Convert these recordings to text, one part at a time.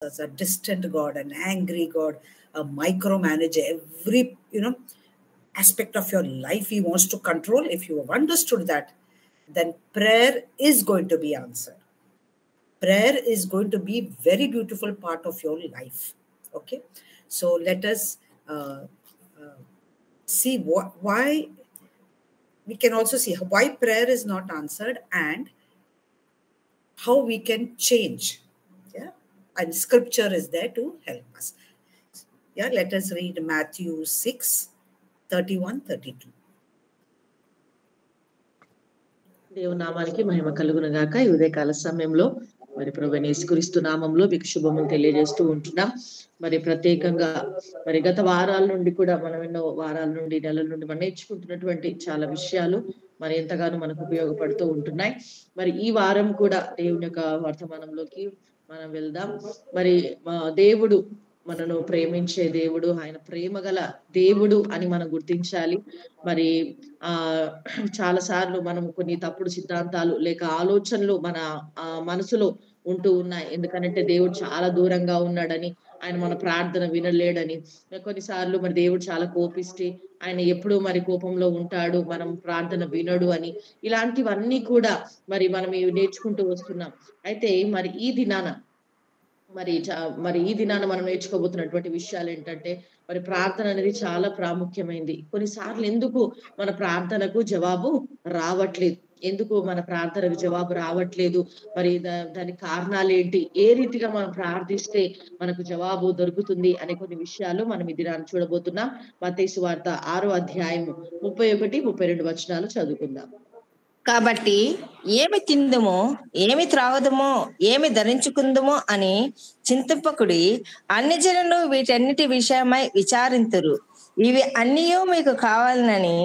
as a distant God, an angry God, a micromanager, every aspect of your life he wants to control. If you have understood that, then prayer is going to be answered. Prayer is going to be very beautiful part of your life. Okay, so let us see why. We can also see why prayer is not answered and how we can change. Yeah, and scripture is there to help us. Yeah, let us read Matthew 6:31-32. దేవునామానికి మహిమ కలుగును గాక. ఈ ఉదయకాల సమయంలో మరి ప్రభువైన యేసుక్రీస్తు నామంలో మీకు శుభములు తెలియజేస్తూ ఉంటున్నాం. మరి ప్రత్యేకంగా మరి గత వారాల నుండి కూడా మనం ఎన్నో వారాల నుండి నెలల నుండి మనం నేర్చుకుంటున్నటువంటి చాలా విషయాలు మరి ఎంతగానో మనకు ఉపయోగపడుతూ ఉంటున్నాయి. మరి ఈ వారం కూడా దేవుని యొక్క వర్తమానంలోకి మనం వెళ్దాం. మరి దేవుడు మనను ప్రేమించే దేవుడు, ఆయన ప్రేమ గల దేవుడు అని మనం గుర్తించాలి. మరి చాలా సార్లు మనం కొన్ని తప్పుడు సిద్ధాంతాలు లేక ఆలోచనలు మన మనసులో ఉంటూ ఉన్నాయి. ఎందుకంటే దేవుడు చాలా దూరంగా ఉన్నాడని, ఆయన మన ప్రార్థన వినలేడని, కొన్నిసార్లు మరి దేవుడు చాలా కోపిష్టి, ఆయన ఎప్పుడు మరి కోపంలో ఉంటాడు, మనం ప్రార్థన వినడు అని, ఇలాంటివన్నీ కూడా మరి మనం నేర్చుకుంటూ వస్తున్నాం. అయితే మరి ఈ దినాన మనం నేర్చుకోబోతున్నటువంటి విషయాలు ఏంటంటే, మరి ప్రార్థన అనేది చాలా ప్రాముఖ్యమైంది. కొన్నిసార్లు ఎందుకు మన ప్రార్థనకు జవాబు రావట్లేదు, ఎందుకు మన ప్రార్థనకు జవాబు రావట్లేదు, మరి దానికి కారణాలు ఏంటి, ఏ రీతిగా మనం ప్రార్థిస్తే మనకు జవాబు దొరుకుతుంది అనే కొన్ని విషయాలు మనం ఈ దినాన్ని చూడబోతున్నాం. మత్తయి సువార్త 6వ అధ్యాయము 31-32 వచనాలు చదువుకుందాం. కాబట్టి ఏమి తిందుమో, ఏమి త్రాగుదమో, ఏమి ధరించుకుందుమో అని చింతింపకుడి. అన్ని జనులు వీటన్నిటి విషయమై విచారింతురు. ఇవి అన్నీయూ మీకు కావాలనని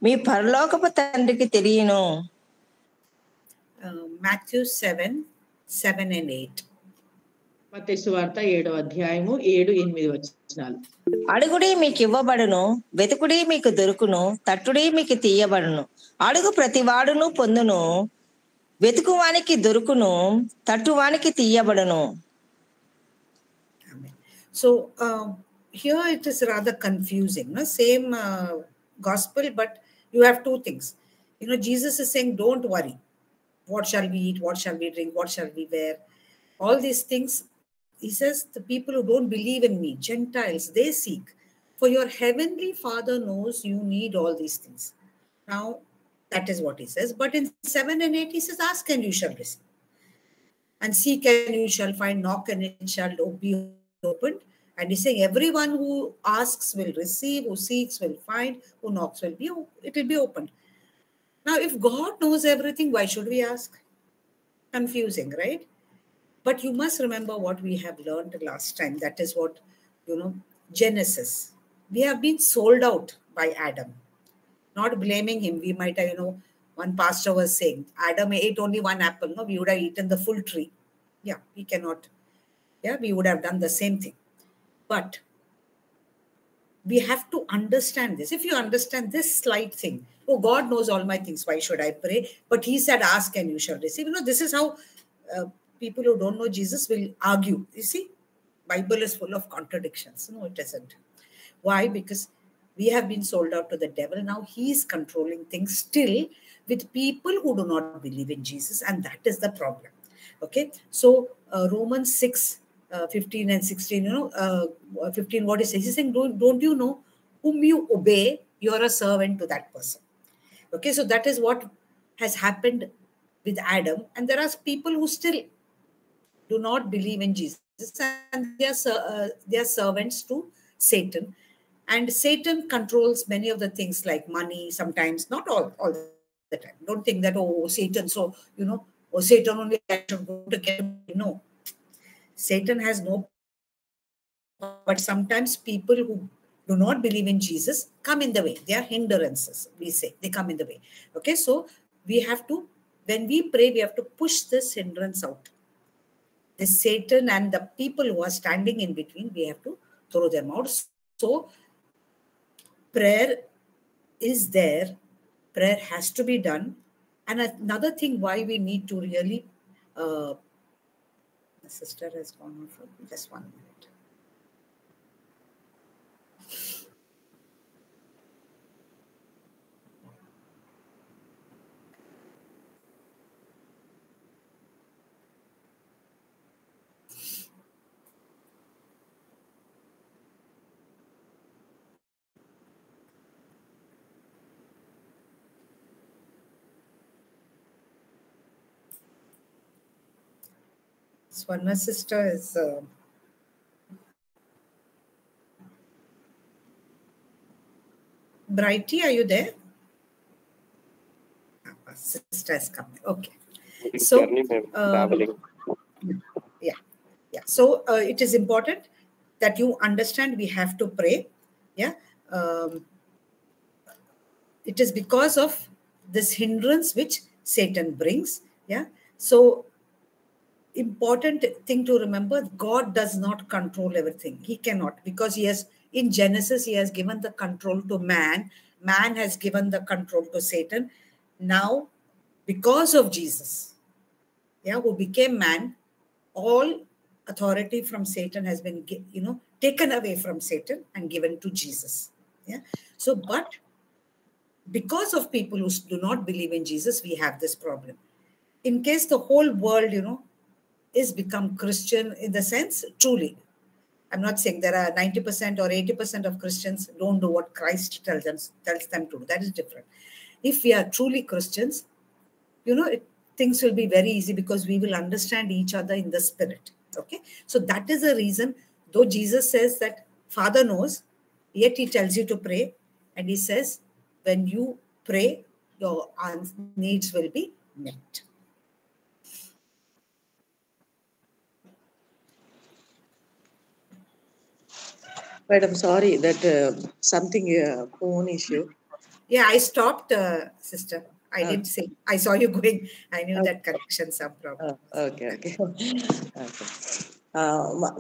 మీ పరలోకపు తండ్రికి తెలియను. Matthew 7:7-8. మత్తయి సువార్త 7వ అధ్యాయము 7-8 వచనాలు. అడుగుడి మీకు ఇవ్వబడును, వెతుకుడి మీకు దొరుకును, తట్టుడి మీకు తీయబడును. అడుగు ప్రతివాడును పొందును, వెతుకువానికి దొరుకును, తట్టువానికి తీయబడును. So here it is rather confusing, no? Same gospel, but you have two things. Jesus is saying, don't worry. What shall we eat? What shall we drink? What shall we wear? All these things. He says, the people who don't believe in me, Gentiles, they seek. For your heavenly Father knows you need all these things. Now, that is what he says. But in 7 and 8, he says, ask and you shall receive. And seek and you shall find. Knock and it shall be opened. And he's saying, everyone who asks will receive, who seeks will find, who knocks it will be opened. Now, if God knows everything, why should we ask? Confusing, right? But you must remember what we have learned last time. That is what, Genesis. We have been sold out by Adam. Not blaming him. We might have, one pastor was saying, Adam ate only one apple. No, we would have eaten the full tree. Yeah, we cannot. Yeah, we would have done the same thing. But we have to understand this. If you understand this slight thing, oh, God knows all my things, why should I pray? But he said, ask and you shall receive. This is how people who don't know Jesus will argue. You see, Bible is full of contradictions. No, it isn't. Why? Because we have been sold out to the devil. Now he is controlling things still with people who do not believe in Jesus. And that is the problem. Okay. So Romans 6:15 and 16, 15, what he says, he's saying, don't you know whom you obey, you're a servant to that person. Okay. So that is what has happened with Adam. And there are people who still do not believe in Jesus, and they are servants to Satan. And Satan controls many of the things like money, sometimes, not all the time. Don't think that, oh, Satan, so, Satan only should go to get. No. Satan has no, but sometimes people who do not believe in Jesus come in the way. They are hindrances, we say. They come in the way. Okay, so we have to, when we pray, we have to push this hindrance out. The Satan and the people who are standing in between, we have to throw them out. So prayer is there. Prayer has to be done. And another thing why we need to really The sister has gone on for just 1 minute. Swarna sister is Brighty, are you there? Sister is coming. Okay. So, yeah. So it is important that you understand we have to pray. Yeah. It is because of this hindrance which Satan brings. Yeah. So important thing to remember, God does not control everything. He cannot, because in Genesis, he has given the control to man. Man has given the control to Satan. Now, because of Jesus, who became man, all authority from Satan has been, taken away from Satan and given to Jesus. Yeah. So, but because of people who do not believe in Jesus, we have this problem. In case the whole world, is become Christian in the sense, truly, I'm not saying there are 90% or 80% of Christians don't do what Christ tells them to do. That is different. If we are truly Christians, things will be very easy because we will understand each other in the spirit. Okay. So that is the reason, though Jesus says that Father knows, yet he tells you to pray. And he says, when you pray, your needs will be met. Madam, sorry that something phone issue. Yeah, I stopped, sister. I didn't say. I saw you going. I knew that connection some problem. Okay.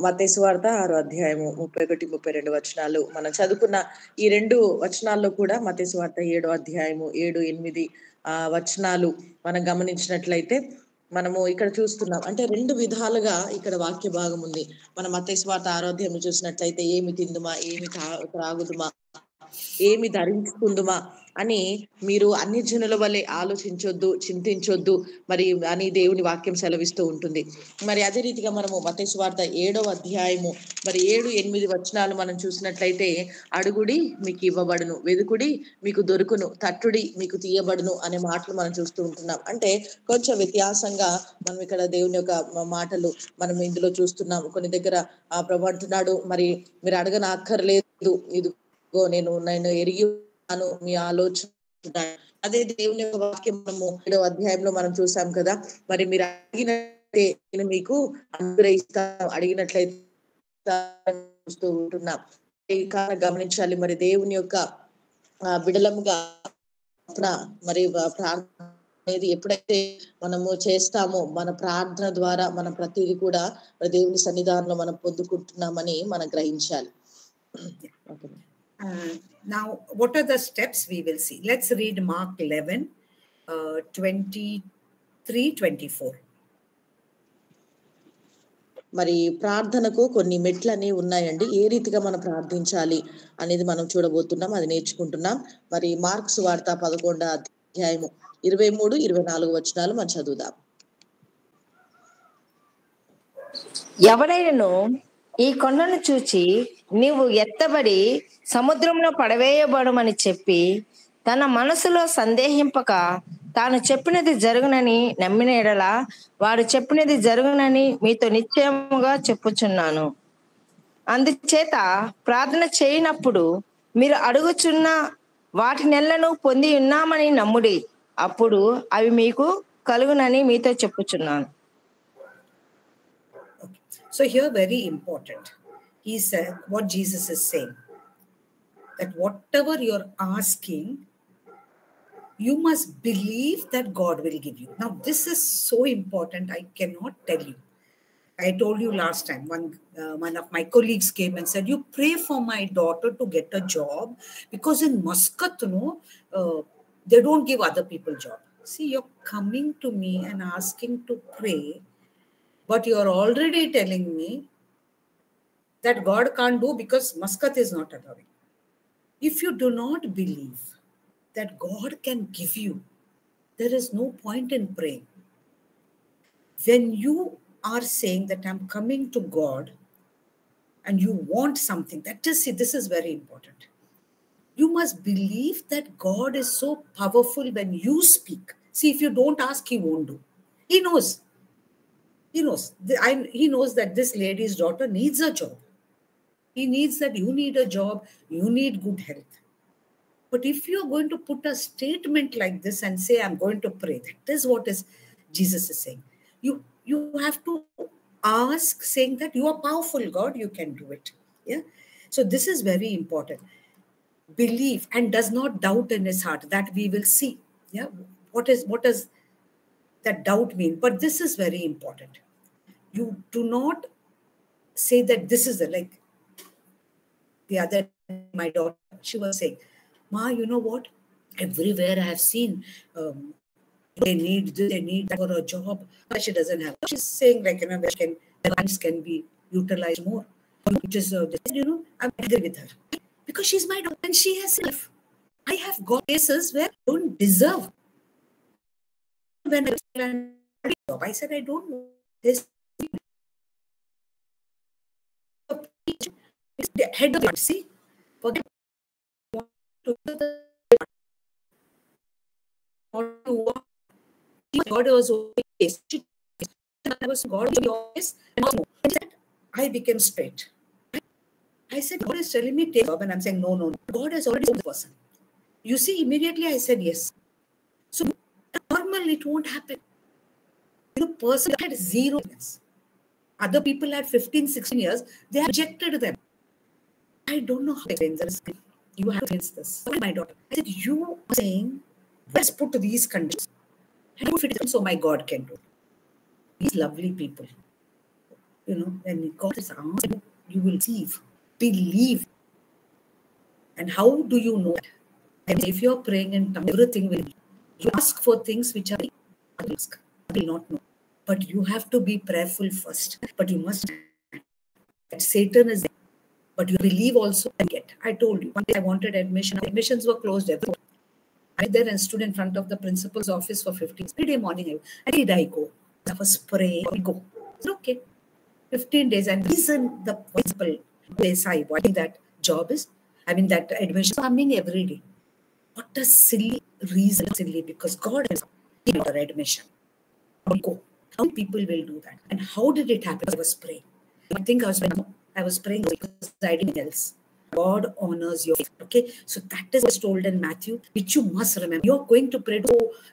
మత్తయి సువార్త 6వ అధ్యాయము 31-32 వచనాలు మనం చదువుకున్న ఈ 2 వచనాల్లో కూడా మత్తయి సువార్త 7వ అధ్యాయము 7-8 వచనాలు మనం గమనించినట్లయితే మనము ఇక్కడ చూస్తున్నాం. అంటే 2 విధాలుగా ఇక్కడ వాక్య భాగం ఉంది. మనం మత్తయి సువార్త 6వ అధ్యాయం చూసినట్లయితే ఏమి తిందుమా, ఏమి త్రాగుదుమా, ఏమి ధరించుకుందుమా అని మీరు అన్ని జనుల వలె ఆలోచించొద్దు, చింతించొద్దు మరి అని దేవుని వాక్యం సెలవిస్తూ ఉంటుంది. మరి అదే రీతిగా మనము మత్తయి సువార్త 7వ అధ్యాయము మరి 7-8 వచనాలు మనం చూసినట్లయితే, అడుగుడి మీకు ఇవ్వబడును, వెదుకుడి మీకు దొరుకును, తట్టుడి మీకు తీయబడును అనే మాటలు మనం చూస్తూ ఉంటున్నాం. అంటే కొంచెం వ్యత్యాసంగా మనం ఇక్కడ దేవుని యొక్క మాటలు మనం ఇందులో చూస్తున్నాం. కొన్ని దగ్గర ప్రభు అంటున్నాడు, మరి మీరు అడగన అక్కర్లేదు, ఇదిగో నేను ఎరిగి మీ ఆలోచన. అదే దేవుని యొక్క వాక్యం మనము 7వ అధ్యాయంలో మనం చూసాం కదా, మరి మీరు అడిగినట్లయితే నేను మీకు అనుగ్రహిస్తాను, అడిగినట్లయితే చూస్తూ ఉంటున్నాం. గమనించాలి, మరి దేవుని యొక్క బిడలముగా మరి ప్రార్థన అనేది ఎప్పుడైతే మనము చేస్తామో మన ప్రార్థన ద్వారా మనం ప్రతిదీ కూడా దేవుని సన్నిధానంలో మనం పొందుకుంటున్నామని మనం గ్రహించాలి. Now, what are the steps we will see? Let's read Mark 11, 23-24. మరి ప్రార్థనకు కొన్ని మెట్లు అనేవి ఉన్నాయండి. ఏ రీతిగా మనం ప్రార్థించాలి అనేది మనం చూడబోతున్నాం, అది నేర్చుకుంటున్నాం. మరి మార్క్స్ వార్త 11వ అధ్యాయము 23-24 వచనాలు మనం చదువుదాం. ఎవడైనను ఈ కొండను చూచి నీవు ఎత్తబడి సముద్రంలో పడవేయబడమని చెప్పి తన మనసులో సందేహింపక తాను చెప్పినది జరుగునని నమ్మిన ఎడల వాడు చెప్పినది జరుగునని మీతో నిశ్చయముగా చెప్పుచున్నాను. అందుచేత ప్రార్థన చేయనప్పుడు మీరు అడుగుచున్న వాటినెల్లను పొంది ఉన్నామని నమ్ముడి, అప్పుడు అవి మీకు కలుగునని మీతో చెప్పుచున్నాను. So here very important, he said what Jesus is saying, that whatever you're asking, you must believe that God will give you. Now this is so important, I cannot tell you. I told you last time, one of my colleagues came and said, you pray for my daughter to get a job, because in Muscat, they don't give other people job. See, you're coming to me and asking to pray. But you are already telling me that God can't do because Muscat is not allowing. If you do not believe that God can give you, there is no point in praying. When you are saying that I'm coming to God and you want something, that is, see, this is very important. You must believe that God is so powerful when you speak. See, if you don't ask, He won't do. He knows. He knows. He knows that this lady's daughter needs a job. He needs that you need a job, you need good health. But if you're going to put a statement like this and say, I'm going to pray, that is what is Jesus is saying. You have to ask, saying that you are powerful, God, you can do it. Yeah. So this is very important. Believe and does not doubt in his heart, that we will see. Yeah. What does that doubt mean? But this is very important. You do not say that this is like the other, my daughter, she was saying, Ma, you know what? Everywhere I have seen, they need this, they need that for a job, but she doesn't have. She's saying, like, where the lines can be utilized more. Which is, I'm angry with her because she's my daughter and she has self. I have got cases where I don't deserve. When I said, I don't know. There's the head of the see, forget God was always. God always. I became straight. I said, God is telling me take job, and I'm saying no. God has already told the person. You see, immediately I said yes. So normal, it won't happen. Person had 0 years. Other people had 15, 16 years. They rejected them. I don't know how to explain this. You have to explain this. My daughter. I said, you are saying, let's put these conditions. I don't fit it so my God can do it. These lovely people. When God is asked, you will receive, believe. And how do you know that? And if you're praying in tongues, everything will be. You ask for things which are ask. I will not know. But you have to be prayerful first. But you must that Satan is there. But you believe also and get. I told you, one day I wanted admission. Admissions were closed everywhere. I there and stood in front of the principal's office for 15 days. Every day morning, I go. I was praying. I go. It's okay. 15 days. And the reason the principal Desai, what that job is, that admission coming every day. What a silly reason. Silly, because God has given our admission. Go. How many people will do that? And how did it happen? I was praying. I think I was praying because I didn't else. God honors your faith. Okay, so that is what's told in Matthew, which you must remember. You're going to pray.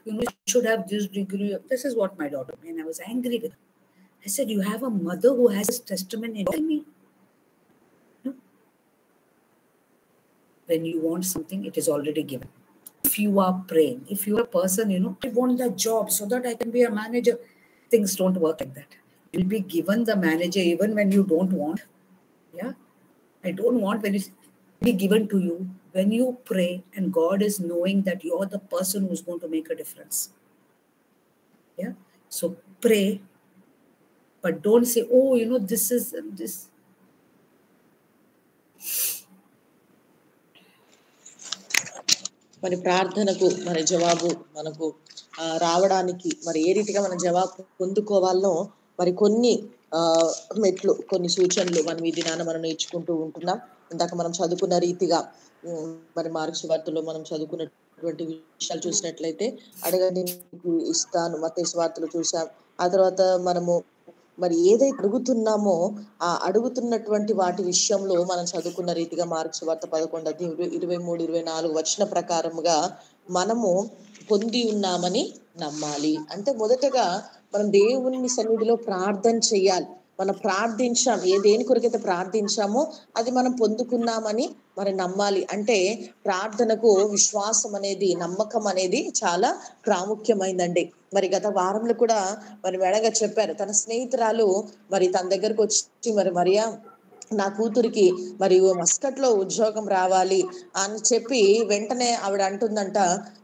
You should have this degree. This is what my daughter. And I was angry with her. I said, you have a mother who has this testimony in me. No. When you want something, it is already given. If you are praying, if you are a person, I want that job so that I can be a manager. Things don't work like that. You'll be given the manager even when you don't want. Yeah. I don't want when it's be given to you. When you pray and God is knowing that you're the person who's going to make a difference. Yeah. So pray. But don't say, oh, this is this. మరి ప్రార్థనకు మరి జవాబు మనకు రావడానికి మరి ఏ రీతిగా మనం జవాబు పొందుకోవాలో మరి కొన్ని మెట్లు, కొన్ని సూచనలు మనం ఈ దినాన మనం నేర్చుకుంటూ ఉంటున్నాం. ఇందాక మనం చదువుకున్న రీతిగా మరి మార్కు సువార్తలో మనం చదువుకున్నటువంటి విషయాలు చూసినట్లయితే అడగండి నీకు ఇస్తాను, మత్తయి సువార్తలు చూసాం. ఆ తర్వాత మనము మరి ఏదైతే అడుగుతున్నామో ఆ అడుగుతున్నటువంటి వాటి విషయంలో మనం చదువుకున్న రీతిగా మార్కు సువార్త 11:23-24 వచన ప్రకారముగా మనము పొంది ఉన్నామని నమ్మాలి. అంటే మొదటగా మనం దేవుని సన్నిధిలో ప్రార్థన చేయాలి. మనం ప్రార్థించాం, దేని కొరకైతే ప్రార్థించామో అది మనం పొందుకున్నామని మరి నమ్మాలి. అంటే ప్రార్థనకు విశ్వాసం అనేది, నమ్మకం అనేది చాలా ప్రాముఖ్యమైందండి. మరి గత వారంలో కూడా మరి మేడగా చెప్పారు, తన స్నేహితురాలు మరి తన దగ్గరకు వచ్చి, మరి మరియా నా కూతురికి మరియు మస్కట్ లో ఉద్యోగం రావాలి అని చెప్పి వెంటనే ఆవిడ అంటుందంట,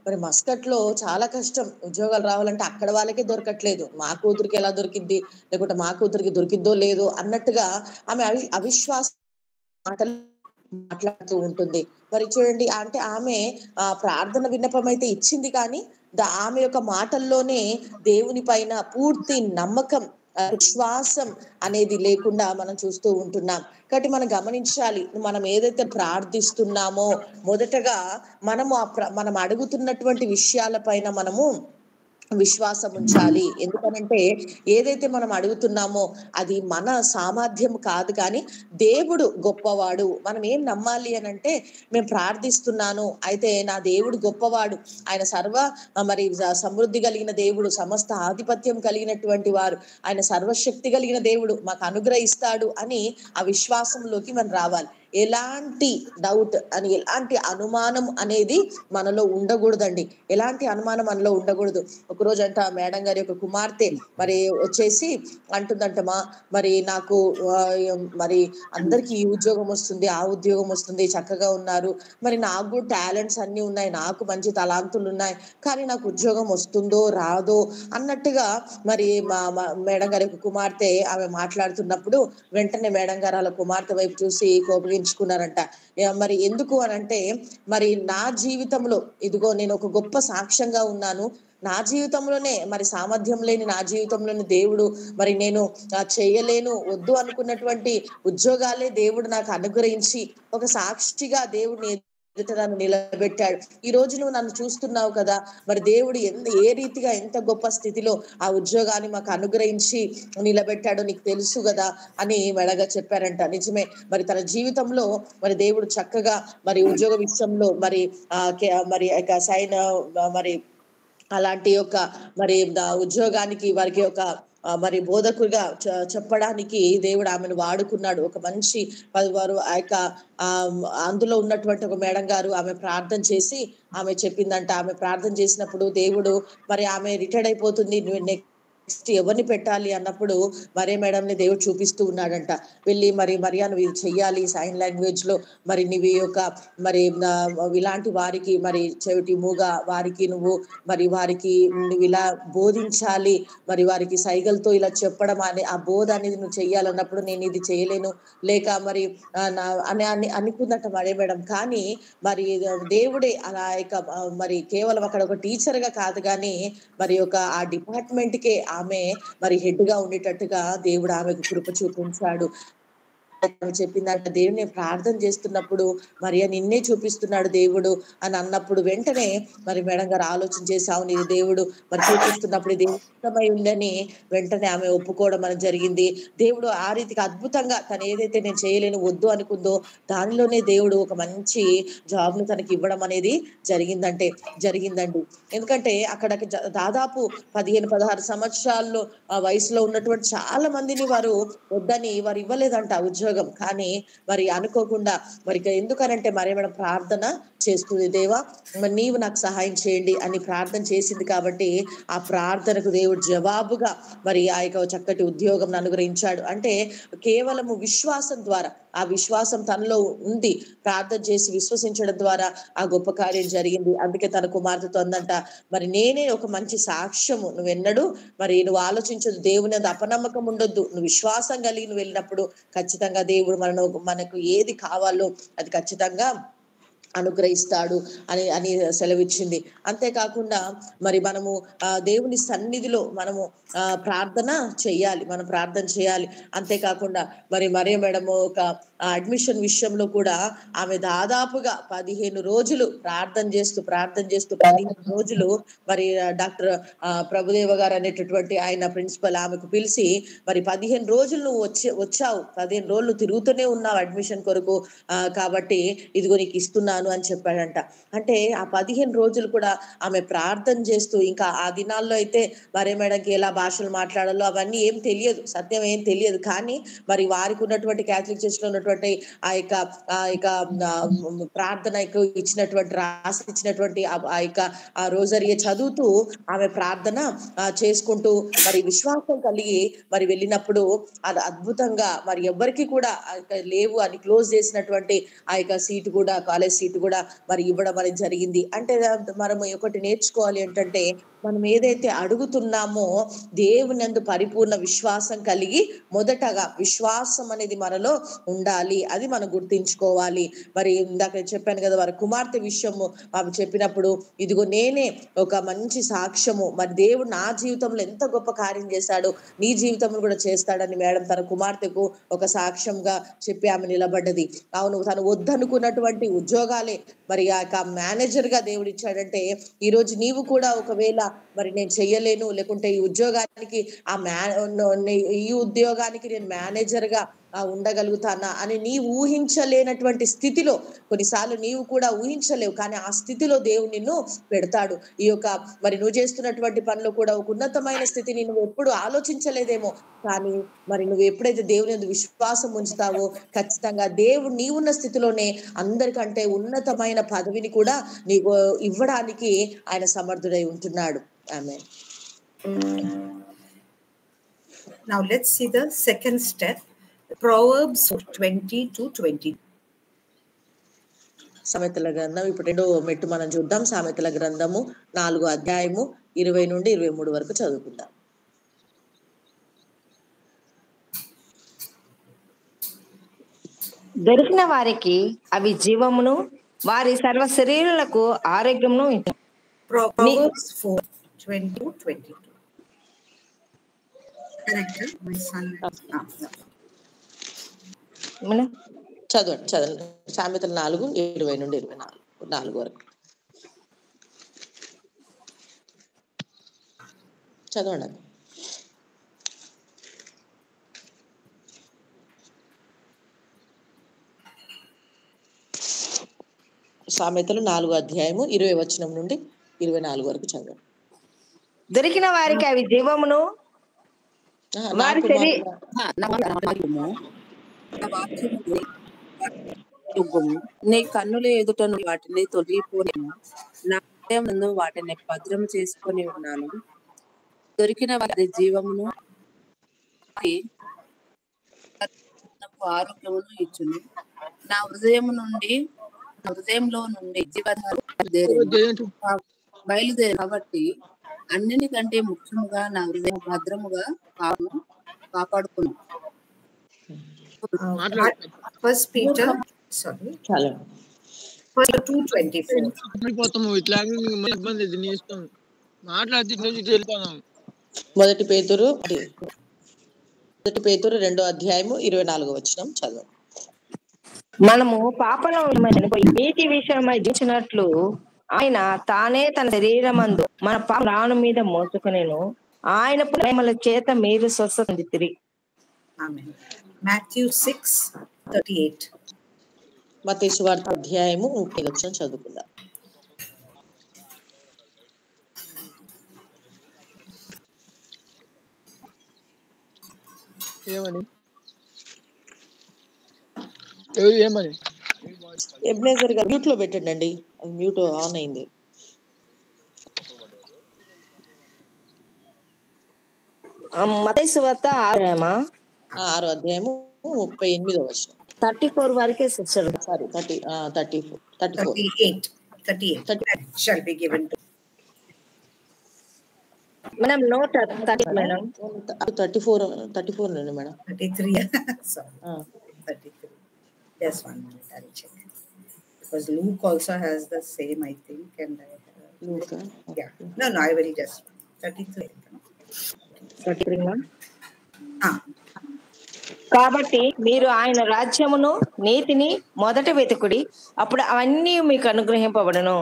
మరి మస్కట్ లో చాలా కష్టం, ఉద్యోగాలు రావాలంటే అక్కడ వాళ్ళకే దొరకట్లేదు, మా కూతురికి ఎలా దొరికిద్ది, లేకుంటే మా కూతురికి దొరికిద్దో లేదో అన్నట్టుగా ఆమె అవిశ్వాస మాటలు మాట్లాడుతూ ఉంటుంది. మరి చూడండి, అంటే ఆమె ప్రార్థన విన్నపం అయితే ఇచ్చింది, కానీ ఆమె యొక్క మాటల్లోనే దేవుని పైన పూర్తి నమ్మకం, విశ్వాసం అనేది లేకుండా మనం చూస్తూ ఉంటున్నాం. కాబట్టి మనం గమనించాలి, మనం ఏదైతే ప్రార్థిస్తున్నామో మొదటగా మనం అడుగుతున్నటువంటి విషయాల పైన మనము విశ్వాసం ఉంచాలి. ఎందుకనంటే ఏదైతే మనం అడుగుతున్నామో అది మన సామర్థ్యం కాదు, కానీ దేవుడు గొప్పవాడు. మనం ఏం నమ్మాలి అని అంటే, మేము ప్రార్థిస్తున్నాను, అయితే నా దేవుడు గొప్పవాడు, ఆయన మరి సమృద్ధి కలిగిన దేవుడు, సమస్త ఆధిపత్యం కలిగినటువంటి వారు, ఆయన సర్వశక్తి కలిగిన దేవుడు మాకు అనుగ్రహిస్తాడు అని ఆ విశ్వాసంలోకి మనం రావాలి. ఎలాంటి డౌట్ అని, ఎలాంటి అనుమానం అనేది మనలో ఉండకూడదండి. ఎలాంటి అనుమానం మనలో ఉండకూడదు. ఒకరోజు అంట మేడం గారి యొక్క కుమార్తె మరి వచ్చేసి అంటుందంటమా, మరి నాకు మరి అందరికి ఈ ఉద్యోగం వస్తుంది, ఆ ఉద్యోగం వస్తుంది, చక్కగా ఉన్నారు, మరి నాకు టాలెంట్స్ అన్ని ఉన్నాయి, నాకు మంచి తలాంతులు ఉన్నాయి, కానీ నాకు ఉద్యోగం వస్తుందో రాదో అన్నట్టుగా మరి మేడం గారి యొక్క కుమార్తె ఆమె మాట్లాడుతున్నప్పుడు వెంటనే మేడం గారు అలా కుమార్తె వైపు చూసి కోపగించుకున్నారంట. మరి ఎందుకు అనంటే, మరి నా జీవితంలో ఇదిగో నేను ఒక గొప్ప సాక్ష్యంగా ఉన్నాను, నా జీవితంలోనే మరి సామర్థ్యం లేని నా జీవితంలోని దేవుడు మరి నేను చేయలేను వద్దు అనుకున్నటువంటి ఉద్యోగాలే దేవుడు నాకు అనుగ్రహించి ఒక సాక్షిగా దేవుడిని నన్ను నిలబెట్టాడు. ఈ రోజు నువ్వు నన్ను చూస్తున్నావు కదా, మరి దేవుడు ఏ రీతిగా ఎంత గొప్ప స్థితిలో ఆ ఉద్యోగాన్ని మాకు అనుగ్రహించి నిలబెట్టాడో నీకు తెలుసు కదా అని మెడగా చెప్పారంట. నిజమే, మరి తన జీవితంలో మరి దేవుడు చక్కగా మరి ఉద్యోగ విషయంలో మరి మరి మరి అలాంటి యొక్క మరి ఉద్యోగానికి వారికి ఒక మరి బోధకుగా చెప్పడానికి దేవుడు ఆమెను వాడుకున్నాడు. ఒక మంచి వారు ఆ యొక్క అందులో ఉన్నటువంటి ఒక మేడం గారు ఆమె ప్రార్థన చేసి ఆమె చెప్పిందంట. ఆమె ప్రార్థన చేసినప్పుడు దేవుడు మరి ఆమె రిటైర్డ్ అయిపోతుంది, నెక్స్ట్ ఎవరిని పెట్టాలి అన్నప్పుడు మరే మేడంని దేవుడు చూపిస్తూ ఉన్నాడంట. వెళ్ళి మరియా నువ్వు ఇది చెయ్యాలి, సైన్ లాంగ్వేజ్ లో మరి నువ్వు యొక్క మరి ఇలాంటి వారికి మరి చెవిటి మూగ వారికి నువ్వు మరి వారికి నువ్వు ఇలా బోధించాలి, మరి వారికి సైగలతో ఇలా చెప్పడం అనే ఆ బోధ అనేది నువ్వు చెయ్యాలన్నప్పుడు నేను ఇది చేయలేను లేక మరి అనుకుందట మరే మేడం. కానీ మరి దేవుడే అలా మరి కేవలం అక్కడ ఒక టీచర్ గా కాదు, కానీ మరి ఆ డిపార్ట్మెంట్ కే ఆమె మరి హెడ్ గా ఉండేటట్టుగా దేవుడు ఆమెకు కృప చూపించాడు. చెప్పిందంట, దేవుని ప్రార్థన చేస్తున్నప్పుడు మరియా నిన్నే చూపిస్తున్నాడు దేవుడు అని అన్నప్పుడు వెంటనే మరి మేడం గారు ఆలోచన చేసి, అవును ఇది దేవుడు మరి చూపిస్తున్నప్పుడు ఇది ఇష్టమై ఉందని వెంటనే ఆమె ఒప్పుకోవడం అనేది జరిగింది. దేవుడు ఆ రీతికి అద్భుతంగా తను ఏదైతే నేను చేయలేను వద్దు అనుకుందో దానిలోనే దేవుడు ఒక మంచి జాబ్ ను తనకి ఇవ్వడం అనేది జరిగిందండి. ఎందుకంటే అక్కడికి దాదాపు 15-16 సంవత్సరాల్లో ఆ వయసులో ఉన్నటువంటి చాలా మందిని వారు వద్దని వారు ఇవ్వలేదంట ఉద్యోగం. కానీ మరి అనుకోకుండా మరి ఎందుకనంటే మరి మనం ప్రార్థన చేస్తుంది, దేవా మరి నీవు నాకు సహాయం చేయండి అని ప్రార్థన చేసింది కాబట్టి ఆ ప్రార్థనకు దేవుడు జవాబుగా మరి ఆ యొక్క చక్కటి ఉద్యోగం అనుగ్రహించాడు. అంటే కేవలము విశ్వాసం ద్వారా, ఆ విశ్వాసం తనలో ఉంది, ప్రార్థన చేసి విశ్వసించడం ద్వారా ఆ గొప్ప కార్యం జరిగింది. అందుకే తన కుమార్తెతో అందంట, మరి నేనే ఒక మంచి సాక్ష్యము, నువ్వెన్నడూ మరి నువ్వు ఆలోచించదు, దేవుని అంత అపనమ్మకం ఉండొద్దు, నువ్వు విశ్వాసం కలిగి నువ్వు వెళ్ళినప్పుడు ఖచ్చితంగా దేవుడు మనకు ఏది కావాలో అది ఖచ్చితంగా అనుగ్రహిస్తాడు అని సెలవిచ్చింది. అంతేకాకుండా మరి మనము దేవుని సన్నిధిలో మనము ప్రార్థన చేయాలి. అంతేకాకుండా మరి మరియ మేడము ఒక అడ్మిషన్ విషయంలో కూడా ఆమె దాదాపుగా 15 రోజులు ప్రార్థన చేస్తూ 15 రోజులు మరి డాక్టర్ ప్రభుదేవ గారు అనేటటువంటి ఆయన ప్రిన్సిపల్ ఆమెకు పిలిచి, మరి 15 రోజులు నువ్వు వచ్చావు, 15 రోజులు తిరుగుతూనే ఉన్నావు అడ్మిషన్ కొరకు, కాబట్టి ఇదిగో నీకు ఇస్తున్నాను చేస్తాను అని చెప్పాడంట. అంటే ఆ 15 రోజులు కూడా ఆమె ప్రార్థన చేస్తూ, ఇంకా ఆ దినాల్లో అయితే మరి మేడంకి ఎలా భాషలు మాట్లాడాలో అవన్నీ ఏం తెలియదు, సత్యం ఏం తెలియదు. కానీ మరి వారికి ఉన్నటువంటి క్యాథలిక్ చర్చ్ లో ఉన్నటువంటి ఆ యొక్క ప్రార్థనకు ఇచ్చినటువంటి రాసి ఇచ్చినటువంటి ఆ యొక్క ఆ రోజరియే చదువుతూ ఆమె ప్రార్థన చేసుకుంటూ మరి విశ్వాసం కలిగి మరి వెళ్ళినప్పుడు అది అద్భుతంగా మరి ఎవ్వరికి కూడా లేవు అని క్లోజ్ చేసినటువంటి ఆ యొక్క సీటు కూడా, కాలేజ్ సీటు కూడా మరి ఇవ్వడం అనేది జరిగింది. అంటే మనం ఒకటి నేర్చుకోవాలి ఏంటంటే, మనం ఏదైతే అడుగుతున్నామో దేవుని యందు పరిపూర్ణ విశ్వాసం కలిగి మొదటగా విశ్వాసం అనేది మనలో ఉండాలి. అది మనం గుర్తించుకోవాలి. మరి ఇందాక చెప్పాను కదా, వారి కుమార్తె విషయము ఆమె చెప్పినప్పుడు, ఇదిగో నేనే ఒక మంచి సాక్ష్యము, మరి దేవుడు నా జీవితంలో ఎంత గొప్ప కార్యం చేశాడు, నీ జీవితంలో కూడా చేస్తాడని మేడం తన కుమార్తెకు ఒక సాక్ష్యంగా చెప్పి ఆమె నిలబడ్డది. అవును, తను వద్దనుకున్నటువంటి ఉద్యోగాలే మరి ఆ మేనేజర్ గా దేవుడు ఇచ్చాడంటే, ఈ రోజు నీవు కూడా ఒకవేళ మరి నేను చెయ్యలేను, లేకుంటే ఈ ఉద్యోగానికి ఈ ఉద్యోగానికి నేను మేనేజర్ గా ఉండగలుగుతానా అని నీ ఊహించలేనటువంటి స్థితిలో, కొన్నిసార్లు నీవు కూడా ఊహించలేవు, కానీ ఆ స్థితిలో దేవుడు నిన్ను పెడతాడు. ఈ యొక్క మరి నువ్వు చేస్తున్నటువంటి పనిలో కూడా ఒక ఉన్నతమైన స్థితిని నువ్వు ఎప్పుడు ఆలోచించలేదేమో, కానీ మరి నువ్వు ఎప్పుడైతే దేవుని యందు విశ్వాసం ఉంచుతావో ఖచ్చితంగా దేవుడు నీవున్న స్థితిలోనే అందరికంటే ఉన్నతమైన పదవిని కూడా నీకు ఇవ్వడానికి ఆయన సమర్థుడై ఉంటున్నాడు. ఆమేన్. Now let's see the second step. Proverbs 20-20. సామెతల గ్రంథం ఇప్పుడు రెండో మెట్టు మనం చూద్దాం. సామెతల గ్రంథము 4వ అధ్యాయము 20 నుండి 23 వరకు చదువుకుందాం. దొరికిన వారికి అవి జీవమును, వారి సర్వ శరీరులకు ఆరోగ్యమును ఇచ్చును. Proverbs 4:20-22. Correct? My son. చదవండి. సామెతలు 4:20 నుండి 24 వరకు చదవండి. సామెతలు 4వ అధ్యాయము 20 వచనం నుండి 24 వరకు చదవండి. దొరికిన వారికి అవి జీవమును, వారి నీ కన్నుల ఎదుట వాటిని తొలగిపోలేము, నా హృదయమునందు వాటిని భద్రం చేసుకొని ఉన్నాను. దొరికిన వారి జీవమును, ఆరోగ్యమును ఇచ్చును. నా హృదయంలో నుండి జీవధార బయలుదేరి కాబట్టి అన్నిటికంటే ముఖ్యముగా నా హృదయం భద్రముగా కాపాడుకున్నాను. First Peter 2:24. మొదటి పేతురు 2వ అధ్యాయము 24వ వచనం చదవండి. మనము పాపంలో చనిపోయి నీతి విషయమై జీవించినట్లు ఆయన తానే తన శరీరమందు మన ప్రాణం మీద మోసుకునేను, ఆయన ప్రేమల చేత మీరు స్వస్థత పొందితిరి. Amen. Matthew 6:38. మత్తయి సువార్త అధ్యాయము 30వ వచనం చదువుకుందాం. ఎబ్నేజర్ గారు మ్యూట్ లో పెట్టండి, అది మ్యూట్ ఆన్ అయింది. మత్తయి సువార్త 6వ అధ్యాయము 38వ వచనం 34 వరకే sister. Sorry 38 shall be given to. మనం నోట్ 30 మేడం 34 నుండి madam 33. Sorry. 33. Just 1 minute, I'll check. Because Luke also has the same, I think, and I have. Luke? Yeah. No, I will just 33. 33. కాబట్టి మీరు ఆయన రాజ్యమును నీతిని మొదట వెతుకుడి, అప్పుడు అవన్నీ మీకు అనుగ్రహింపబడును.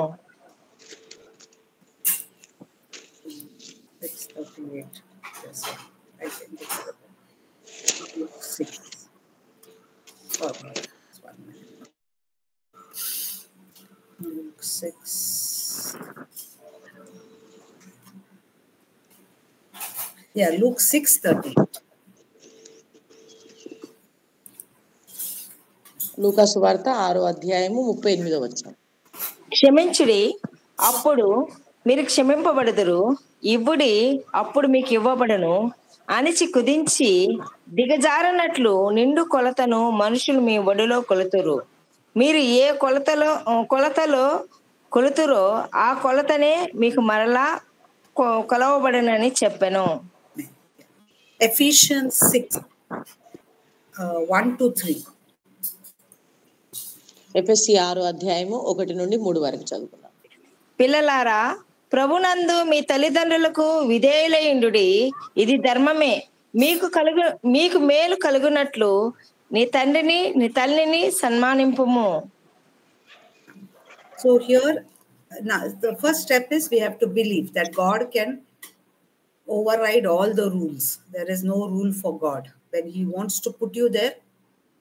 6:38. Yes, I think it's 6. Oh, 1 minute. 6. Yeah, Luke 6:38. లూకా సువార్త 6:38. క్షమించుడి, అప్పుడు మీరు క్షమింపబడుదురు. ఇవ్వుడి, అప్పుడు మీకు ఇవ్వబడును. అణిచి కుదించి దిగజారనట్లు నిండు కొలతను మనుషులు మీ ఒడిలో కొలుతురు. మీరు ఏ కొలతలో కొలుతురో ఆ కొలతనే మీకు మరలా కొలవబడునని చెప్పాను. Ephesians 6, 1-3. ఎఫెసీ 6:1-3 వరకు చదువుకున్నాం. పిల్లలారా, ప్రభునందు మీ తల్లిదండ్రులకు విధేయులయుండుడి, ఇది ధర్మమే. మీకు మేలు కలుగునట్లు నీ తండ్రిని నీ తల్లిని సన్మానింపుము. So here, now the first step is we have to believe that God can override all the rules. There is no rule for God. When He wants to put you there,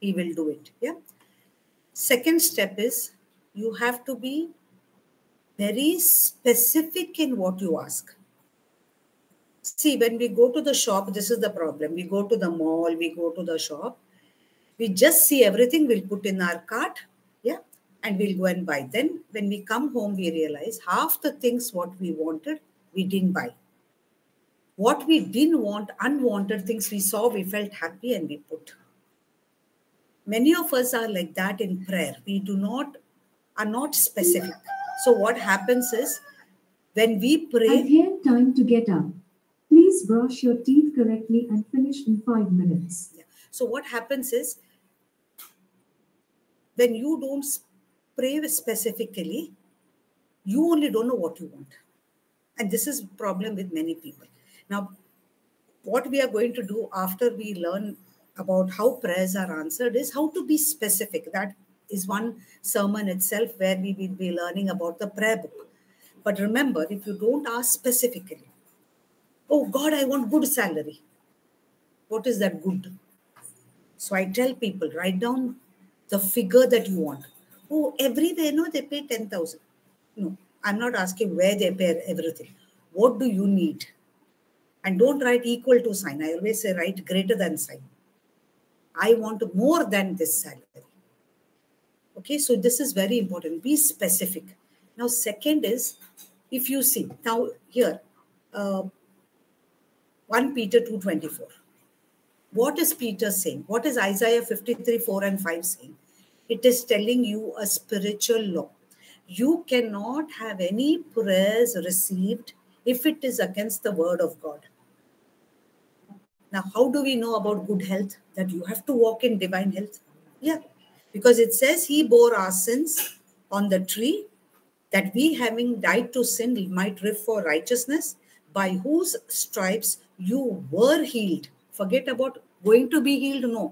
He will do it. Yeah. Second step is you have to be very specific in what you ask. See, when we go to the shop, this is the problem. We go to the mall, we go to the shop, we just see everything, we'll put in our cart, yeah, and we'll go and buy. Then when we come home, we realize half the things what we wanted, we didn't buy. What we didn't want, unwanted things we saw, we felt happy and we put. Many of us are like that in prayer. We are not specific. So what happens is when we pray, I've had time to get up. Please brush your teeth correctly and finish in 5 minutes. yeah. So what happens is when you don't pray specifically, you only don't know what you want. And this is a problem with many people. Now, what we are going to do after we learn about how prayers are answered is how to be specific. That is one sermon itself where we will be learning about the prayer book. But remember, if you don't ask specifically, oh God, I want good salary. What is that good? So I tell people, write down the figure that you want. Oh, everywhere, no, they pay 10,000. No, I'm not asking where they pay everything. What do you need? And don't write equal to sign. I always say write greater than sign. I want more than this salary. Okay, so this is very important. Be specific. Now, second is, if you see, now here, 1 Peter 2:24. What is Peter saying? What is Isaiah 53:4-5 saying? It is telling you a spiritual law. You cannot have any prayers received if it is against the word of God. Now, how do we know about good health? That you have to walk in divine health? Yeah, because it says He bore our sins on the tree, that we, having died to sin, might live for righteousness, by whose stripes you were healed. Forget about going to be healed. No,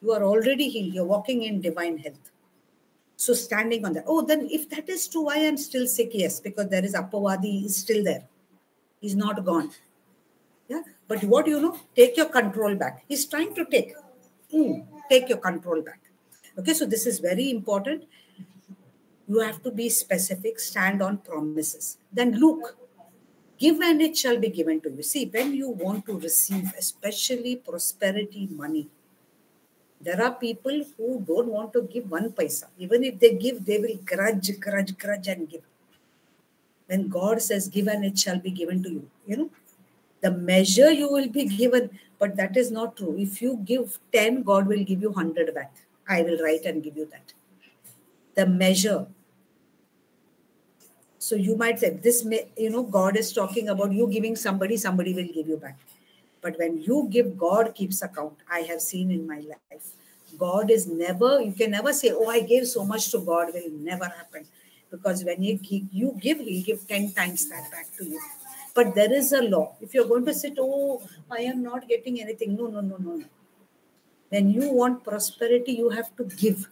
you are already healed. You're walking in divine health. So standing on that. Oh, then if that is true, why I'm still sick? Yes, because there is Appavadi is still there. He's not gone. Yeah, but what take your control back. He's trying to take your control back. Okay, so this is very important. You have to be specific, stand on promises. Then Luke, give and it shall be given to you. See, when you want to receive, especially prosperity money, there are people who don't want to give 1 paisa. Even if they give, they will grudge and give. When God says, give and it shall be given to you, the measure you will be given, but that is not true. If you give 10, God will give you 100 back. I will write and give you that. The measure. So you might say, this may, God is talking about you giving somebody will give you back. But when you give, God keeps account. I have seen in my life. God is never, you can never say, oh, I gave so much to God. Will never happen. Because when you give, He'll give 10 times that back to you. But there is a law. If you're going to sit, oh, I am not getting anything. No. When you want prosperity, you have to give.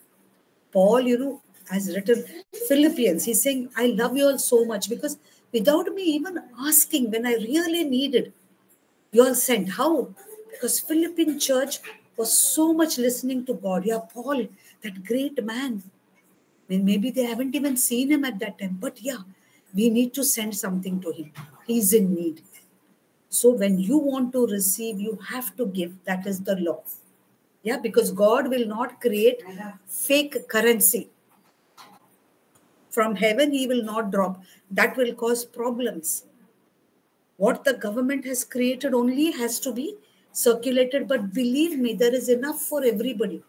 Paul, has written Philippians. He's saying, I love you all so much because without me even asking, when I really needed, you all sent. How? Because Philippine church was so much listening to God. Yeah, Paul, that great man. mean, maybe they haven't even seen him at that time, but yeah, we need to send something to him. He's in need. So when you want to receive, you have to give. That is the law. Yeah, because God will not create fake currency. From heaven, he will not drop. That will cause problems. What the government has created only has to be circulated. But believe me, there is enough for everybody.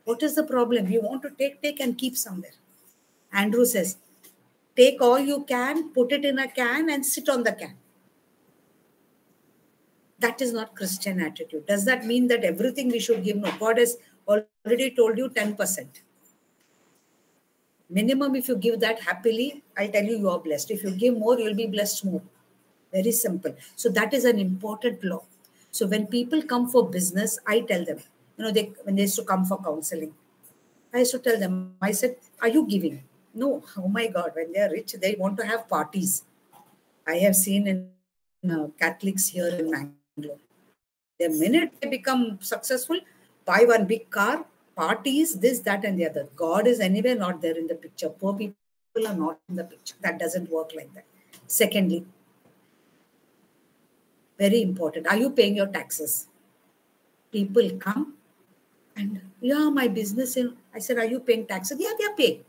What is the problem? You want to take and keep somewhere. Andrew says, take all you can, put it in a can and sit on the can. That is not Christian attitude. Does that mean that everything we should give? No, God has already told you 10%. Minimum, if you give that happily, I'll tell you, you are blessed. If you give more, you'll be blessed more. Very simple. So that is an important law. So when people come for business, I tell them, when they used to come for counseling, I used to tell them, I said, are you giving? No. Oh my God, when they are rich, they want to have parties. I have seen in Catholics here in Mangalore. The minute they become successful, buy one big car, parties, this, that, and the other. God is anyway not there in the picture. Poor people are not in the picture. That doesn't work like that. Secondly, very important, are you paying your taxes? People come and, yeah, my business. I said, are you paying taxes? Yeah, we are paying.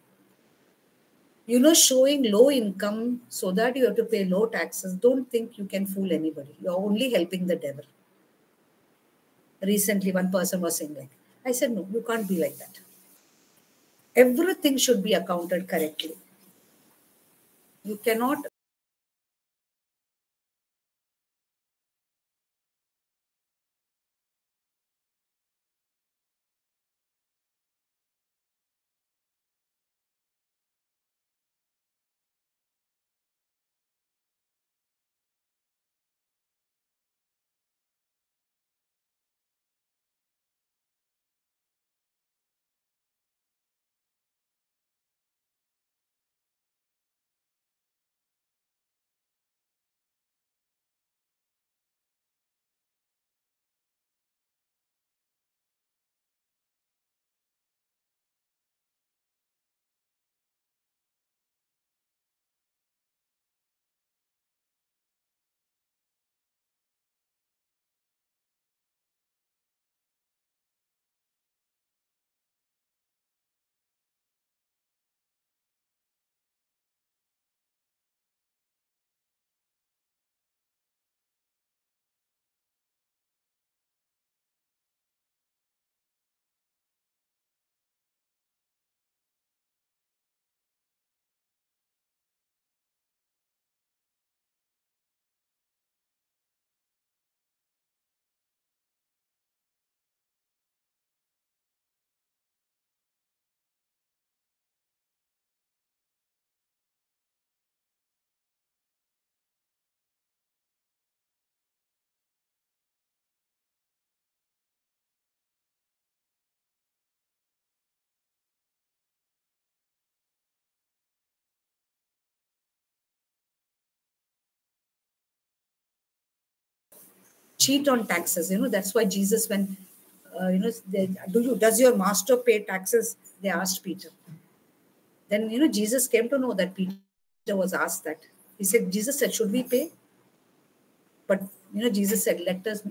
Showing low income so that you have to pay low taxes. Don't think you can fool anybody. You're only helping the devil. Recently, one person was saying like, I said, no, you can't be like that. Everything should be accounted correctly. You cannot. Cheat on taxes. That's why Jesus, when does your master pay taxes? They asked Peter. Then Jesus came to know that Peter was asked that. He said, Jesus said, should we pay? But Jesus said, let us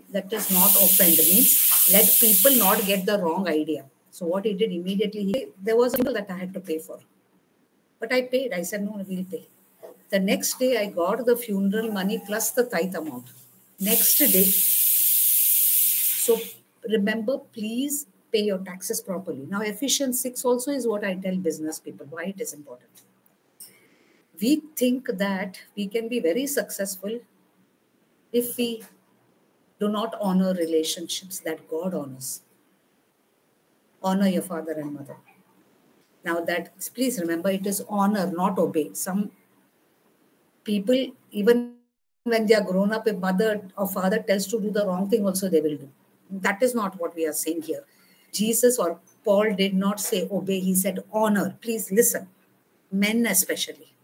not offend. Means let people not get the wrong idea. So what he did immediately, there was a bill that I had to pay for. But I paid. I said, no, we'll pay. The next day I got the funeral money plus the tithe amount. Next day. So remember, please pay your taxes properly. Now, Ephesians 6 also is what I tell business people, why it is important. We think that we can be very successful if we do not honor relationships that God honors. Honor your father and mother. Now that, please remember, it is honor, not obey. Some people, even when they are grown up, if mother or father tells to do the wrong thing, also they will do. That is not what we are saying here. Jesus or Paul did not say obey. He said honor. Please listen. Men especially.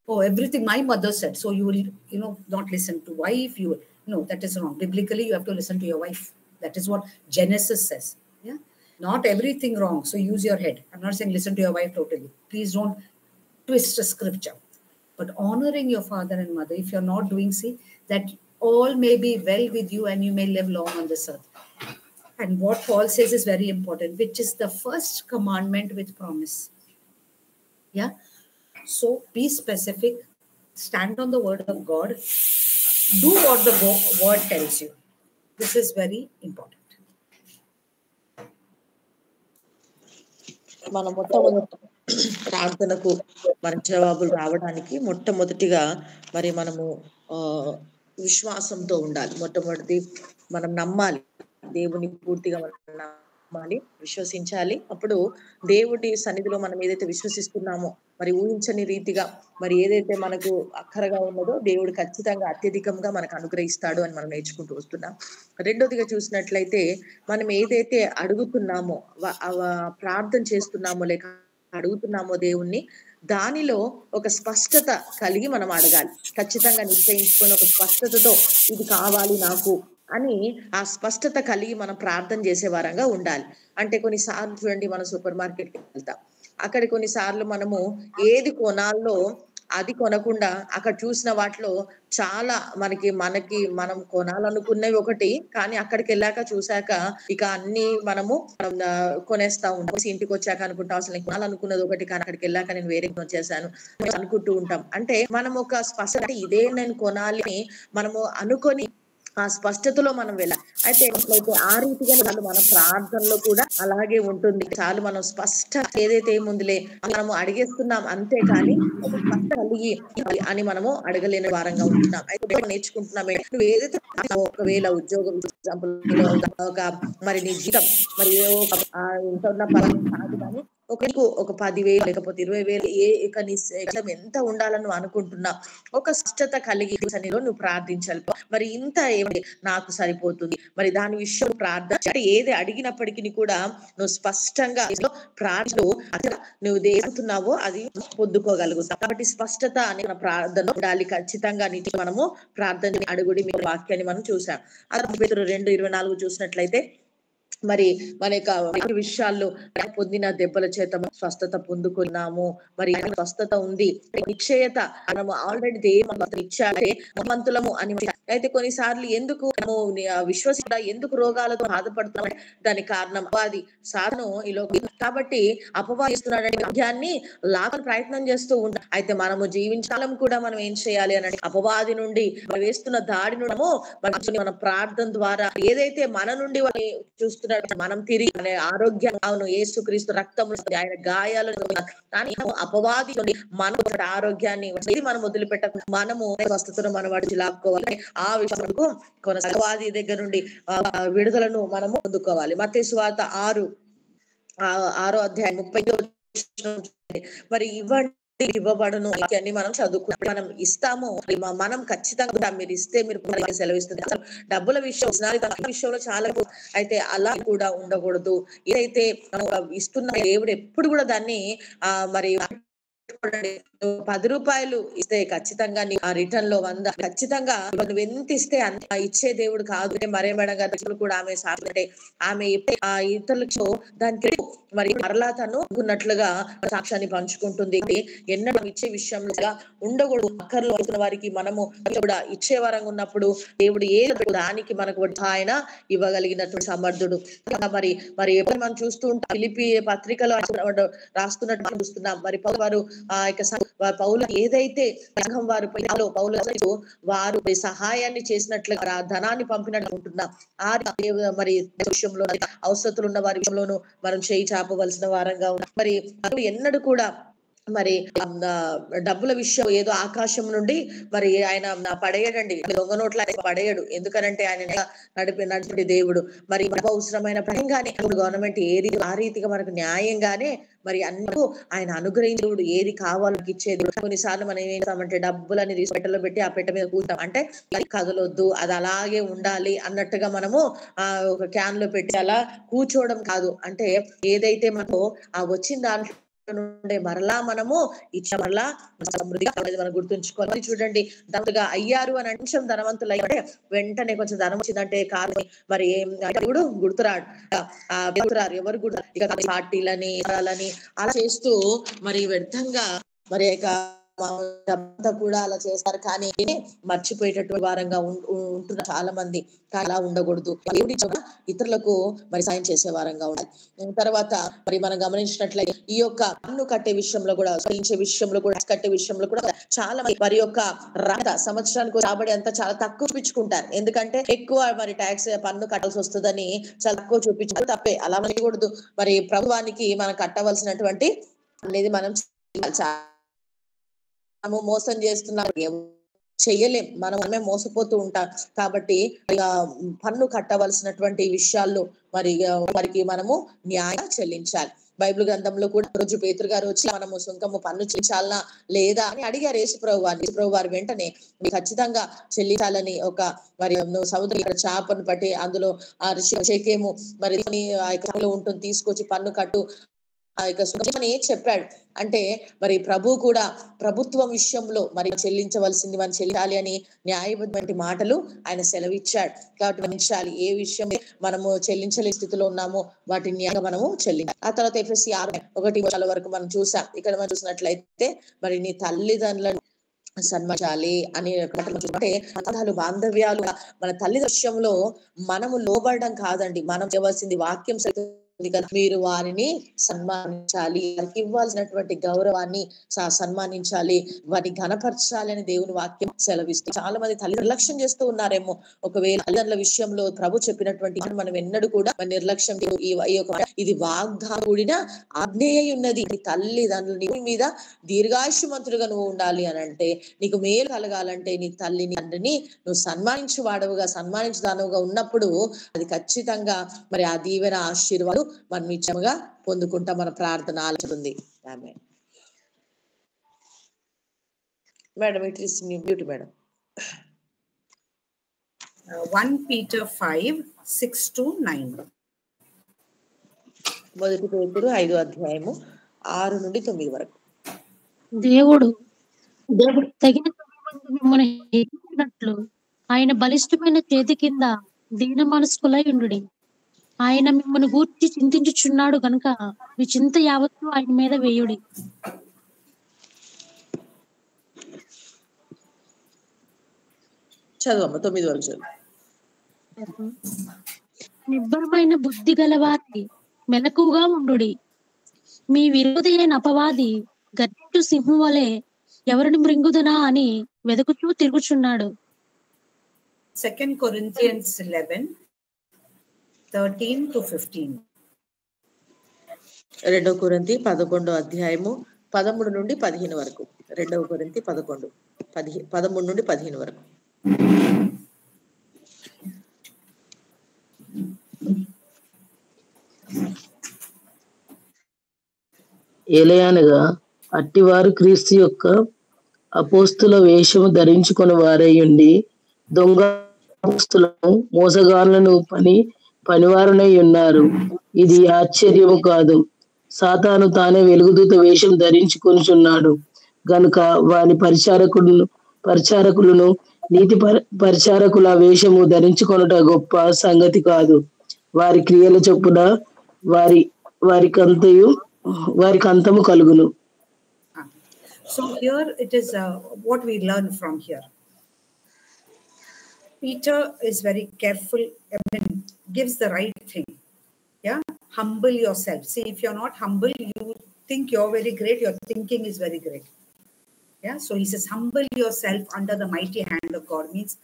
Oh, everything my mother said. So you will, not listen to wife. You will. No, that is wrong. Biblically, you have to listen to your wife. That is what Genesis says. Yeah. Not everything wrong. So use your head. I'm not saying listen to your wife totally. Please don't twist a scripture. But honoring your father and mother, if you're not doing, see, that all may be well with you and you may live long on this earth. And what Paul says is very important, which is the first commandment with promise. Yeah. So be specific, stand on the word of God, do what the word tells you. This is very important. మన మొట్టమొదటి ప్రార్థనకు మన జవాబులు రావడానికి మొట్టమొదటిగా మరి మనము విశ్వాసంతో ఉండాలి. మొట్టమొదటి మనం నమ్మాలి, దేవుని పూర్తిగా మనం నమ్మాలి, విశ్వసించాలి. అప్పుడు దేవుడి సన్నిధిలో మనం ఏదైతే విశ్వసిస్తున్నామో మరి ఊహించని రీతిగా మరి ఏదైతే మనకు అక్కరగా ఉన్నదో దేవుడు ఖచ్చితంగా అత్యధికంగా మనకు అనుగ్రహిస్తాడు అని మనం నేర్చుకుంటూ వస్తున్నాం. రెండోదిగా చూసినట్లయితే మనం ఏదైతే అడుగుతున్నామో ప్రార్థన చేస్తున్నామో లేక అడుగుతున్నామో దేవుణ్ణి, దానిలో ఒక స్పష్టత కలిగి మనం అడగాలి. ఖచ్చితంగా నిశ్చయించుకొని ఒక స్పష్టతతో ఇది కావాలి నాకు అని ఆ స్పష్టత కలిగి మనం ప్రార్థన చేసే వారంగా ఉండాలి. అంటే కొన్నిసార్లు చూడండి, మనం సూపర్ మార్కెట్కి వెళ్తాం, అక్కడ కొన్నిసార్లు మనము ఏది కొనాలో అది కొనకుండా అక్కడ చూసిన వాటిలో చాలా మనం కొనాలనుకున్నవి ఒకటి, కానీ అక్కడికి వెళ్ళాక చూసాక ఇక అన్ని మనము కొనేస్తా ఉంటాం. ఇంటికి వచ్చాక అనుకుంటాం అసలు నేను కొనాలనుకున్నది ఒకటి, కానీ అక్కడికి వెళ్ళాక నేను వేరే వచ్చేసాను అనుకుంటూ ఉంటాం. అంటే మనం ఒక స్పష్టత, ఇదే నేను కొనాలి అని మనము అనుకొని ఆ స్పష్టతలో మనం వెళ్ళాలి. అయితే ఆ రీతిగా మన ప్రార్థనలో కూడా అలాగే ఉంటుంది. చాలు మనం స్పష్ట ఏదైతే ఏముందిలే మనము అడిగేస్తున్నాం అంతే, కానీ ఒక స్పష్ట కలిగి అని మనము అడగలేని వారంగా ఉంటున్నాం. అయితే నేర్చుకుంటున్నామే, నువ్వు ఏదైతే ఒకవేళ ఉద్యోగం ఎగ్జాంపుల్ ఒక మరి నీ జీతం మరి ఇంత ఉన్న పరం కాదు, కానీ ఒక 10,000 లేకపోతే 20,000 ఎంత ఉండాలని నువ్వు అనుకుంటున్నా, ఒక స్పష్టత కలిగి నువ్వు ప్రార్థించాలి. మరి ఇంత ఏమిటి నాకు సరిపోతుంది, మరి దాని విషయం ప్రార్థన అంటే ఏది అడిగినప్పటికీ కూడా నువ్వు స్పష్టంగా ప్రార్థన నువ్వు దేవుతున్నావో అది పొందుకోగలుగుతావు. కాబట్టి స్పష్టత అనే మన ప్రార్థన ఉండాలి. ఖచ్చితంగా నీటి మనము ప్రార్థన అడుగుడి మీ వాక్యాన్ని మనం చూసాం. అది పేతురు 2:24 చూసినట్లయితే మరి మన యొక్క విషయాల్లో పొందిన దెబ్బల చేత స్వస్థత పొందుకున్నాము. మరి స్వస్థత ఉంది, నిశ్చయత మనము ఆల్రెడీ దేవుడు ఇచ్చాడే మంతులము అని. అయితే కొన్నిసార్లు ఎందుకు మనము విశ్వసించ ఎందుకు రోగాలతో బాధపడుతున్నాం, దానికి కారణం అపవాది సాధను ఈ లోకం. కాబట్టి అపవాది ఇస్తున్నాడని విద్యాన్ని లాగని ప్రయత్నం చేస్తూ ఉంటాం. అయితే మనము జీవించాలం కూడా మనం ఏం చేయాలి అని అంటే అపవాది నుండి వేస్తున్న దాడి నుండి మన ప్రార్థన ద్వారా ఏదైతే మన నుండి చూస్తున్న మనం తిరిగి అనే ఆరోగ్యం, అవును యేసుక్రీస్తు రక్తం ఆయన గాయాలను, కానీ అపవాది మన ఆరోగ్యాన్ని మనం వదిలిపెట్టకుండా మనము స్వస్థతను మనం వాడికి లాక్కోవాలి. ఆ విషయంలో కొనసాగవాది దగ్గర నుండి విడుదలను మనము పొందుకోవాలి. మత్తయి సువార్త 6:30 మరి ఇవ్వబడును అని మనం చదువుకున్నాం. మనం ఇస్తాము, మనం ఖచ్చితంగా మీరు ఇస్తే మీరు సెలవిస్తుంది. డబ్బుల విషయంలో చాలా అయితే అలా కూడా ఉండకూడదు. ఏదైతే మనం ఇస్తున్న దేవుడు ఎప్పుడు కూడా దాన్ని మరి 10 రూపాయలు ఇస్తే ఖచ్చితంగా నీ ఆ రిటర్న్ లో 100 ఖచ్చితంగా నువ్వు ఎంత ఇస్తే అంత ఇచ్చే దేవుడు కాదు. మరే మేడం గారు కూడా ఆమె సాక్షి, ఆమె ఇతరులకు దానికి మరి మరలా తను ఉన్నట్లుగా సాక్ష్యాన్ని పంచుకుంటుంది. ఎన్నడూ ఇచ్చే విషయంలో ఉండకూడదు. అక్కర్లో వచ్చిన వారికి మనము కూడా ఇచ్చే వారంగా ఉన్నప్పుడు దేవుడు ఏదో దానికి మనకు ఆయన ఇవ్వగలిగినటువంటి సమర్థుడు. మరి ఎప్పుడు మనం చూస్తూ ఉంటాం, ఫిలిప్పీ పత్రికలో రాస్తున్నట్టు చూస్తున్నాం. మరి వారు పౌలు ఏదైతే సంఘం వారు వారు సహాయాన్ని చేసినట్లుగా ధనాన్ని పంపినట్టు ఉంటున్నాం. ఆ మరి విషయంలో అవసరతలు ఉన్న వారి విషయంలోనూ మనం చేయి చాపవలసిన వారంగా ఉన్నాం. మరి ఎన్నడూ కూడా మరి డబ్బుల విషయం ఏదో ఆకాశం నుండి మరి ఆయన పడేయడండి, దొంగ నోట్ల పడేయడు. ఎందుకనంటే ఆయన నడిపే దేవుడు. మరి అవసరమైన భయంగానే గవర్నమెంట్ ఆ రీతిగా మనకు న్యాయంగానే మరి అన్నికు ఆయన అనుగ్రహించుడు ఏది కావాలో ఇచ్చేది. కొన్నిసార్లు మనం ఏం చేస్తామంటే డబ్బులని తీసి పెట్టెలో పెట్టి ఆ పెట్టె మీద కూర్చుంటాం. అంటే కదలొద్దు, అది అలాగే ఉండాలి అన్నట్టుగా మనము ఒక క్యాన్ లో పెట్టి అలా కూర్చోవడం కాదు. అంటే ఏదైతే మనకు వచ్చిన దాంట్లో నుండే మరలా మనము ఇచ్చిన మరలా సమృద్ధిగా మనం గుర్తుంచుకోవాలి. చూడండి, ధనవంతుగా అయ్యారు అని అంశం ధనవంతులు అయ్యారంటే వెంటనే కొంచెం ధనం వచ్చిందంటే కాదు మరి కూడా గుర్తురాడు గుర్తురారు ఎవరు కూడా ఇక పార్టీలని అలా చేస్తూ మరి వ్యర్థంగా మరి కూడా అలా చేస్తారు. కానీ మర్చిపోయేటటువంటి వారంగా ఉంటున్న చాలా మంది. అలా ఉండకూడదు. ఇతరులకు మరి సాయం చేసే వారంగా ఉండాలి. తర్వాత మరి మనం గమనించినట్లయితే ఈ యొక్క పన్ను కట్టే విషయంలో కూడా కట్టే విషయంలో కూడా చాలా మంది వారి యొక్క సంవత్సరానికి రాబడి అంతా చాలా తక్కువ చూపించుకుంటారు. ఎందుకంటే ఎక్కువ మరి ట్యాక్స్ పన్ను కట్టాల్సి వస్తుందని చాలా తక్కువ చూపించారు. తప్పే, అలా చేయకూడదు. మరి ప్రభుత్వానికి మనం కట్టవలసినటువంటి అనేది మనం మోసం చేస్తున్నారు, చెయ్యలేం, మనమే మోసపోతూ ఉంటాం. కాబట్టి పన్ను కట్టవలసినటువంటి విషయాల్లో వారికి మనము న్యాయం చెల్లించాలి. బైబిల్ గ్రంథంలో కూడా రోజు పేతురు గారు వచ్చి మనము సుంకము పన్ను చెల్లించాలనా లేదా అని అడిగారు యేసుప్రభు వారు వెంటనే ఖచ్చితంగా చెల్లించాలని ఒక మరి సముద్ర చేపను పట్టి అందులో ఆ షేకేము మరి ఉంటుంది, తీసుకొచ్చి పన్ను కట్టు అని చెప్పాడు. అంటే మరి ప్రభు కూడా ప్రభుత్వం విషయంలో మరి చెల్లించవలసింది మనం చెల్లించాలి అని న్యాయబద్ధమైన మాటలు ఆయన సెలవిచ్చాడు. కాబట్టి గమనించాలి, ఏ విషయం మనము చెల్లించలే స్థితిలో ఉన్నామో వాటిని న్యాయంగా మనము చెల్లించాలి. ఆ తర్వాత ఎఫెసీ 6:1 వరకు మనం చూసాం. ఇక్కడ మనం చూసినట్లయితే మరి నీ తల్లిదండ్రులను సన్మానించాలి అని అంటే బాంధవ్యాలు మన తల్లి విషయంలో మనము లోబడడం కాదండి, మనం చేయవలసింది వాక్యం మీరు వారిని సన్మానించాలి, వారికి ఇవ్వాల్సినటువంటి గౌరవాన్ని సన్మానించాలి, వారిని ఘనపరచాలి అని దేవుని వాక్యం సెలవిస్తుంది. చాలా మంది తల్లి నిర్లక్ష్యం చేస్తూ ఉన్నారేమో. ఒకవేళ తల్లిదండ్రుల విషయంలో ప్రభు చెప్పినటువంటి మనం ఎన్నడూ కూడా నిర్లక్ష్యం ఇది వాగ్దానం కూడిన ఆజ్ఞేయ ఉన్నది. తల్లిదండ్రుల మీద దీర్ఘాయుష్మంతుడుగా నువ్వు ఉండాలి అని అంటే, నీకు మేలు కలగాలంటే నీ తల్లిని తండ్రిని నువ్వు సన్మానించు వాడవుగా సన్మానించు దానవుగా ఉన్నప్పుడు అది ఖచ్చితంగా మరి ఆ దీవెన ఆశీర్వాదం మనం నిత్యముగా పొందుకుంటాం. మన ప్రార్థన ఆలోచన ఆమె. Madam, it is beauty madam. 1 Peter 5:6-9. మొదటి పేతురు 5:6-9 వరకు. దేవుడు తగిన మిమ్మల్ని హెచ్చించినట్లు ఆయన బలిష్టమైన చేతి కింద దీన మనస్కులై ఉండుడి. ఆయన మిమ్మల్ని గూర్చి చింతించుచున్నాడు గనుక మీ చింత యావత్తు ఆయన మీద వేయుడి. చదువు 9 వరకు చదువు. నిబ్బరమైన బుద్ధి గలవారి మెలకుగా ఉండుడి. మీ విరోధి అయిన అపవాది గట్టు సింహం వలె ఎవరిని మృంగుదనా అని వెతుకుతూ తిరుగుచున్నాడు. 2 Corinthians 11:13-15. 2 కొరింథీ 11:13-15 వరకు. 2 కొరింథీ 11:13-15 వరకు. ఏలయనగా అట్టివారు క్రీస్తు యొక్క అపోస్తుల వేషము ధరించుకొని వారయ్యుండి దొంగ అపోస్తులను మోసగాళ్లను పనివారునై ఉన్నారు. ఇది ఆశ్చర్యము కాదు. సాతాను తానే వెలుగుదూత వేషం ధరించుకొనుచున్నాడు గనుక వాని పరిచారకులను నీతి పరిచారకుల వేషము ధరించుకొనుట గొప్ప సంగతి కాదు. వారి క్రియల చొప్పున వారికి అంతము కలుగును. So here it is what we learn from here. Peter is very careful, gives the right thing. Yeah, humble yourself. See, if you're not humble, you think you're very great, your thinking is very great. Yeah, so he says, humble yourself under the mighty hand of God, means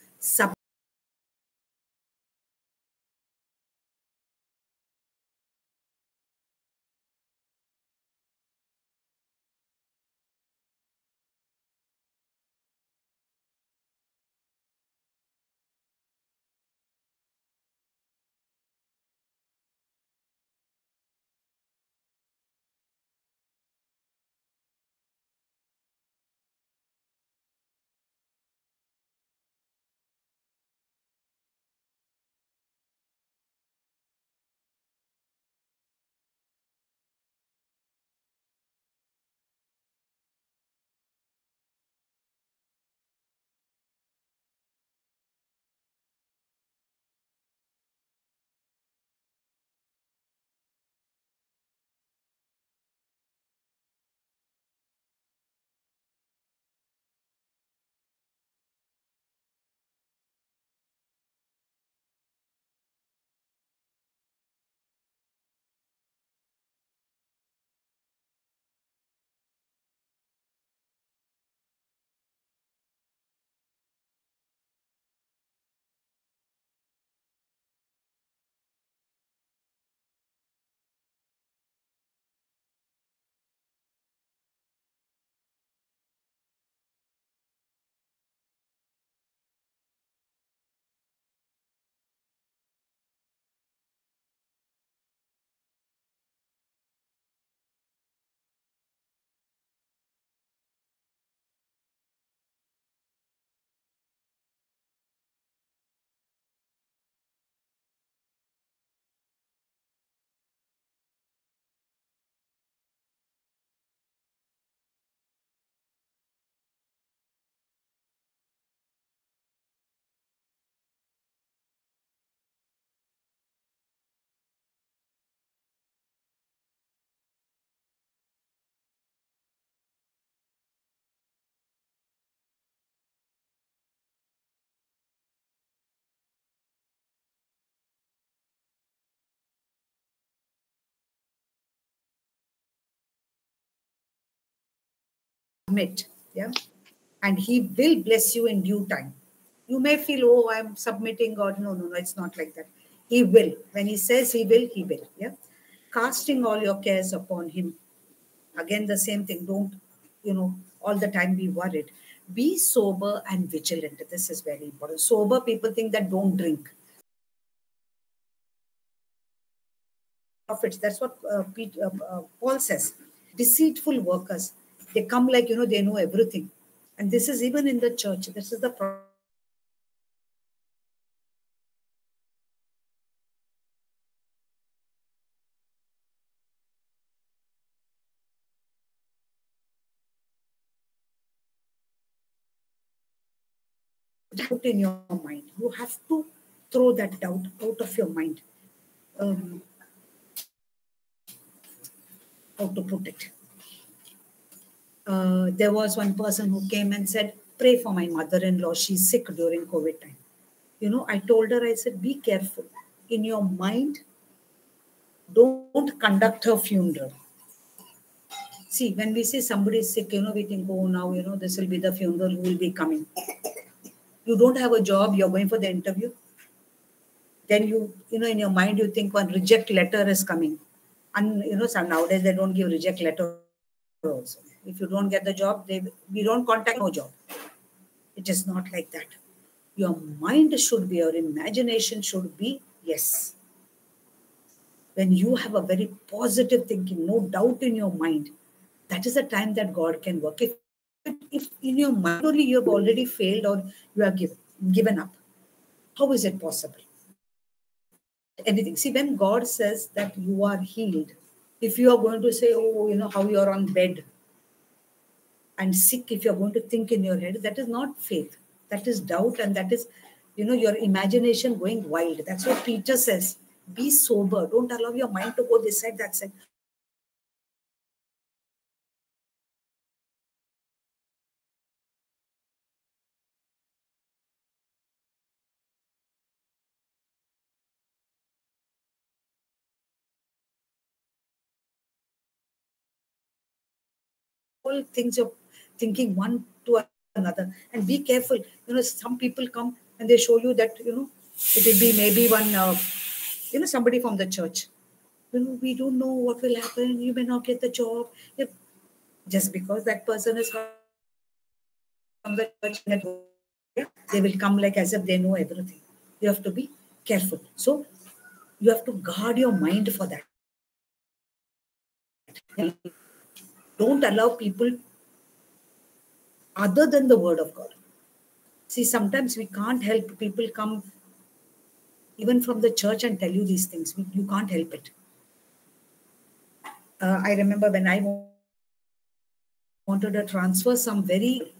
submit. Yeah. And he will bless you in due time. You may feel, oh, I'm submitting God. No, no, no, it's not like that. He will. When he says he will, he will. Yeah. Casting all your cares upon him. Again, the same thing. Don't, all the time be worried. Be sober and vigilant. This is very important. Sober people think that don't drink. Prophets, that's what Paul says. Deceitful workers. They come like, they know everything. And this is even in the church. This is the problem. Doubt in your mind. You have to throw that doubt out of your mind. How to put it? There was one person who came and said, pray for my mother-in-law. She's sick during COVID time. I told her, I said, be careful. In your mind, don't conduct her funeral. See, when we say somebody is sick, we think, oh, now, this will be the funeral who will be coming. You don't have a job, you're going for the interview. Then you in your mind, you think one reject letter is coming. And, nowadays they don't give reject letter also. If you don't get the job, we don't contact no job. It is not like that. Your mind should be, your imagination should be, yes. When you have a very positive thinking, no doubt in your mind, that is the time that God can work. If in your mind only you have already failed or you have given up, how is it possible? Anything. See, when God says that you are healed, if you are going to say, oh, how you are on bed and sick, if you are going to think in your head, that is not faith. That is doubt, and that is, your imagination going wild. That's what Peter says. Be sober. Don't allow your mind to go this side, that side. All things you're thinking one to another, and be careful. Some people come and they show you that it will be maybe one somebody from the church. We don't know what will happen. You may not get the job. Just because that person is from the church, they will come like as if they know everything. You have to be careful. So you have to guard your mind for that. Don't allow people other than the word of God. See, sometimes we can't help people come even from the church and tell you these things. You can't help it. I remember when I wanted to transfer, some very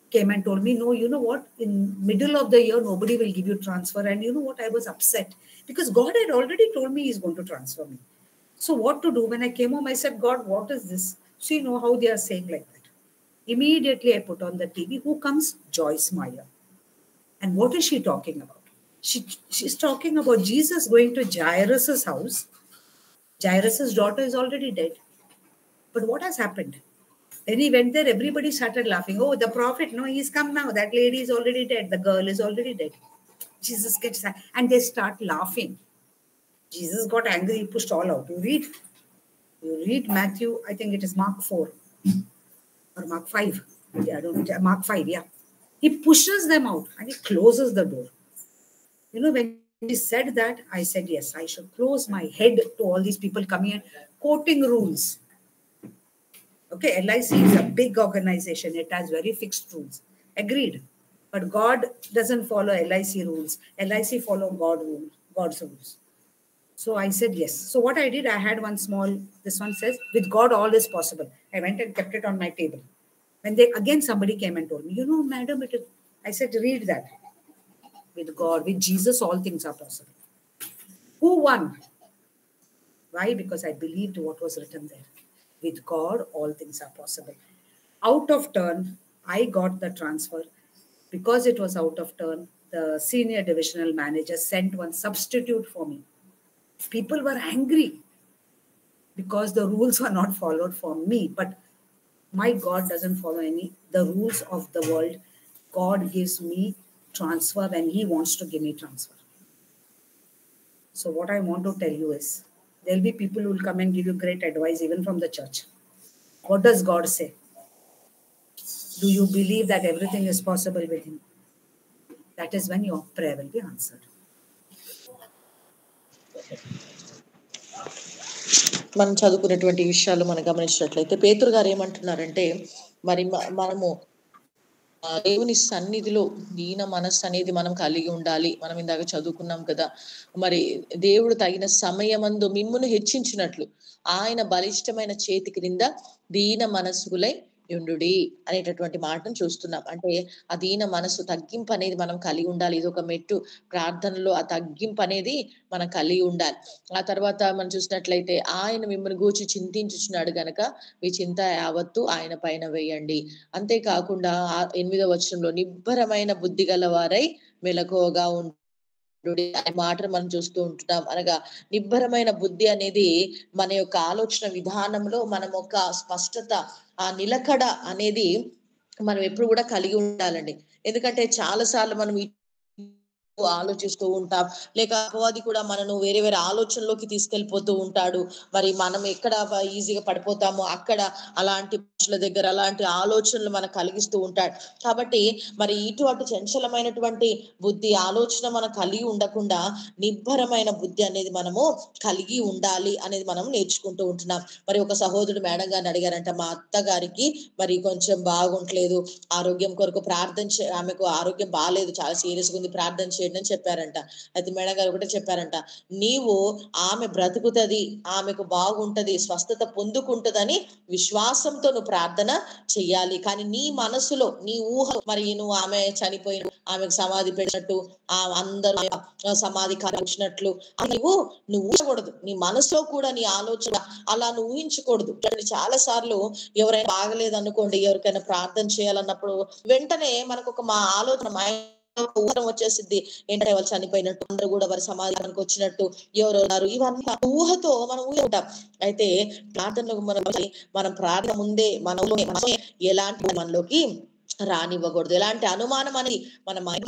came and told me, no, you know what? In middle of the year, nobody will give you transfer. And you know what? I was upset because God had already told me he's going to transfer me. So what to do? When I came home, I said, God, what is this? So you know how they are saying like that. Immediately I put on the TV. Who comes? Joyce Meyer. And what is she talking about? She's talking about Jesus going to Jairus' house. Jairus' daughter is already dead. But what has happened? When he went there, everybody started laughing. Oh, the prophet, no, he's come now. That lady is already dead. The girl is already dead. Jesus gets that. And they start laughing. Jesus got angry. He pushed all out. You read Matthew, I think it is Mark 4 or Mark 5. Yeah, I don't know. Mark 5, yeah. He pushes them out and he closes the door. When he said that, I said, yes, I should close my head to all these people coming in, quoting rules. Okay, LIC is a big organization. It has very fixed rules. Agreed. But God doesn't follow LIC rules. LIC follow God's rules. So I said yes. So what I did, I had one small, this one says, with God all is possible. I went and kept it on my table. When somebody came and told me, madam, I said, read that. With God, with Jesus, all things are possible. Who won? Why? Because I believed what was written there. With God, all things are possible. Out of turn, I got the transfer. Because it was out of turn, the senior divisional manager sent one substitute for me. People were angry because the rules were not followed for me. But My God doesn't follow the rules of the world. God gives me transfer when He wants to give me transfer. So what I want to tell you is, there'll be people who will come and give you great advice even from the church. What does God say? Do you believe that everything is possible with Him? That is when your prayer will be answered. మనం చదువుకునేటువంటి విషయాలు మనం గమనించినట్లయితే పేతురు గారు ఏమంటున్నారంటే, మరి మనము దేవుని సన్నిధిలో దీన మనస్సు అనేది మనం కలిగి ఉండాలి. మనం ఇందాక చదువుకున్నాం కదా, మరి దేవుడు తగిన సమయమందు మిమ్మును హెచ్చించినట్లు ఆయన బలిష్టమైన చేతి క్రింద దీన మనస్సులై యుండుడి అనేటటువంటి మాటను చూస్తున్నాం. అంటే ఆ దీన మనసు తగ్గింపు అనేది మనం కలిగి ఉండాలి. ఇది ఒక మెట్టు. ప్రార్థనలో ఆ తగ్గింపు అనేది మనం కలిగి ఉండాలి. ఆ తర్వాత మనం చూసినట్లయితే ఆయన మిమ్మల్ని గూర్చి చింతించుచున్నాడు గనక మీ చింత యావత్తు ఆయన పైన వేయండి. అంతేకాకుండా 8వ వచనంలో నిబ్బరమైన బుద్ధి గల వారై మెలకువగా అనే మాటను మనం చూస్తూ ఉంటున్నాం. అనగా నిబ్బరమైన బుద్ధి అనేది మన యొక్క ఆలోచన విధానంలో మనం ఒక స్పష్టత, ఆ నిలకడ అనేది మనం ఎప్పుడు కూడా కలిగి ఉండాలండి. ఎందుకంటే చాలా సార్లు మనం ఆలోచిస్తూ ఉంటాం, లేక అపవాది కూడా మనను వేరే వేరే ఆలోచనలోకి తీసుకెళ్లిపోతూ ఉంటాడు. మరి మనం ఎక్కడ ఈజీగా పడిపోతామో అక్కడ అలాంటి మనుషుల దగ్గర అలాంటి ఆలోచనలు మనకు కలిగిస్తూ ఉంటాడు. కాబట్టి మరి ఇటు చంచలమైనటువంటి బుద్ధి ఆలోచన మనం కలిగి ఉండకుండా నిబ్బరమైన బుద్ధి అనేది మనము కలిగి ఉండాలి అనేది మనం నేర్చుకుంటూ ఉంటున్నాం. మరి ఒక సహోదరుడు మేడం గారిని అడిగారంట, మా అత్తగారికి మరి కొంచెం బాగుంటలేదు, ఆరోగ్యం కొరకు ప్రార్థన ఆమెకు ఆరోగ్యం బాగాలేదు, చాలా సీరియస్ గా ఉంది, ప్రార్థన చేయండి అని చెప్పారంట. అయితే మేడం గారు ఒకటే చెప్పారంట, నీవు ఆమె బ్రతుకుతది, ఆమెకు బాగుంటది, స్వస్థత పొందుకుంటదని విశ్వాసంతో నువ్వు ప్రార్థన చెయ్యాలి. కానీ నీ మనసులో నీ ఊహ, మరి నువ్వు ఆమె చనిపోయిన ఆమెకు సమాధి పెట్టినట్టు, అందరూ సమాధి వచ్చినట్లు నువ్వు ఊహించకూడదు. నీ మనసులో కూడా నీ ఆలోచన అలా నువ్వు ఊహించకూడదు. చాలా సార్లు ఎవరైనా బాగలేదు అనుకోండి, ఎవరికైనా ప్రార్థన చేయాలన్నప్పుడు వెంటనే మనకు ఒక మా ఆలోచన ఊహం వచ్చేసిద్ది. ఏంటంటే వాళ్ళు చనిపోయినట్టు, అందరూ కూడా వారి సమాధానానికి వచ్చినట్టు, ఎవరు ఉన్నారు, ఇవన్నీ ఊహతో మనం ఉంటాం. అయితే ప్రార్థనలో మనం ప్రార్థన ముందే ఎలాంటి మనలోకి రానివ్వకూడదు. ఎలాంటి అనుమానం అనేది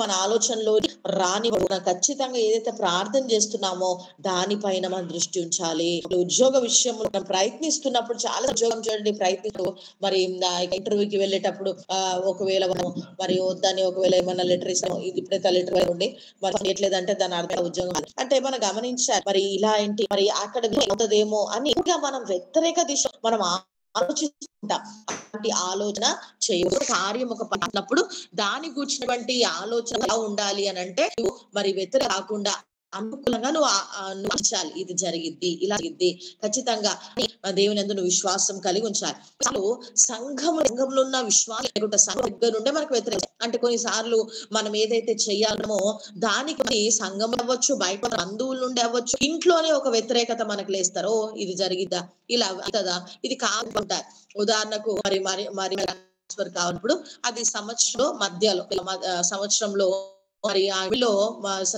మన ఆలోచనలో రానివ్వకూడదు. ఖచ్చితంగా ఏదైతే ప్రార్థన చేస్తున్నామో దానిపైన మనం దృష్టి ఉంచాలి. ఉద్యోగ విషయంలో మనం ప్రయత్నిస్తున్నప్పుడు చాలా ఉద్యోగం చూడండి, ప్రయత్నిస్తూ మరి ఇంటర్వ్యూకి వెళ్ళేటప్పుడు ఒకవేళ మరి వద్దని ఒకవేళ ఏమన్నా లెటర్ ఇస్తాం, ఇది ఇప్పుడైతే లెటర్ ఉండి మరి ఎట్లేదంటే దాని అర్థం ఉద్యోగం అంటే మనం గమనించాలి. మరి ఇలా ఏంటి, మరి అక్కడ అవుతుందేమో అని ఇంకా మనం వ్యతిరేక దిశ మనం ఆలోచిస్తుంటాం. అలాంటి ఆలోచన చేయకూడదు. కార్యం ఒక పడినప్పుడు దాని కూర్చున్నటువంటి ఆలోచన ఎలా ఉండాలి అని అంటే, మరి వ్యతిరేక కాకుండా అనుకూలంగా నువ్వు ఉంచాలి. ఇది జరిగిద్ది, ఇలా జరిగిద్ది, ఖచ్చితంగా దేవుని యందు నువ్వు విశ్వాసం కలిగి ఉంచాలి. అసలు సంఘంలో ఉన్న విశ్వాసం సంఘం దగ్గర నుండే మనకు వ్యతిరేకం. అంటే కొన్నిసార్లు మనం ఏదైతే చెయ్యాలమో దానికి సంఘం అవ్వచ్చు, బయట బంధువుల నుండి అవ్వచ్చు, ఇంట్లోనే ఒక వ్యతిరేకత మనకు లేస్తారు. ఇది జరిగిద్దా, ఇలా అవుతుందా, ఇది కాకుండా ఉదాహరణకు మరి ట్రాన్స్ఫర్ కావాలప్పుడు అది సంవత్సరంలో మరి ఆవిలో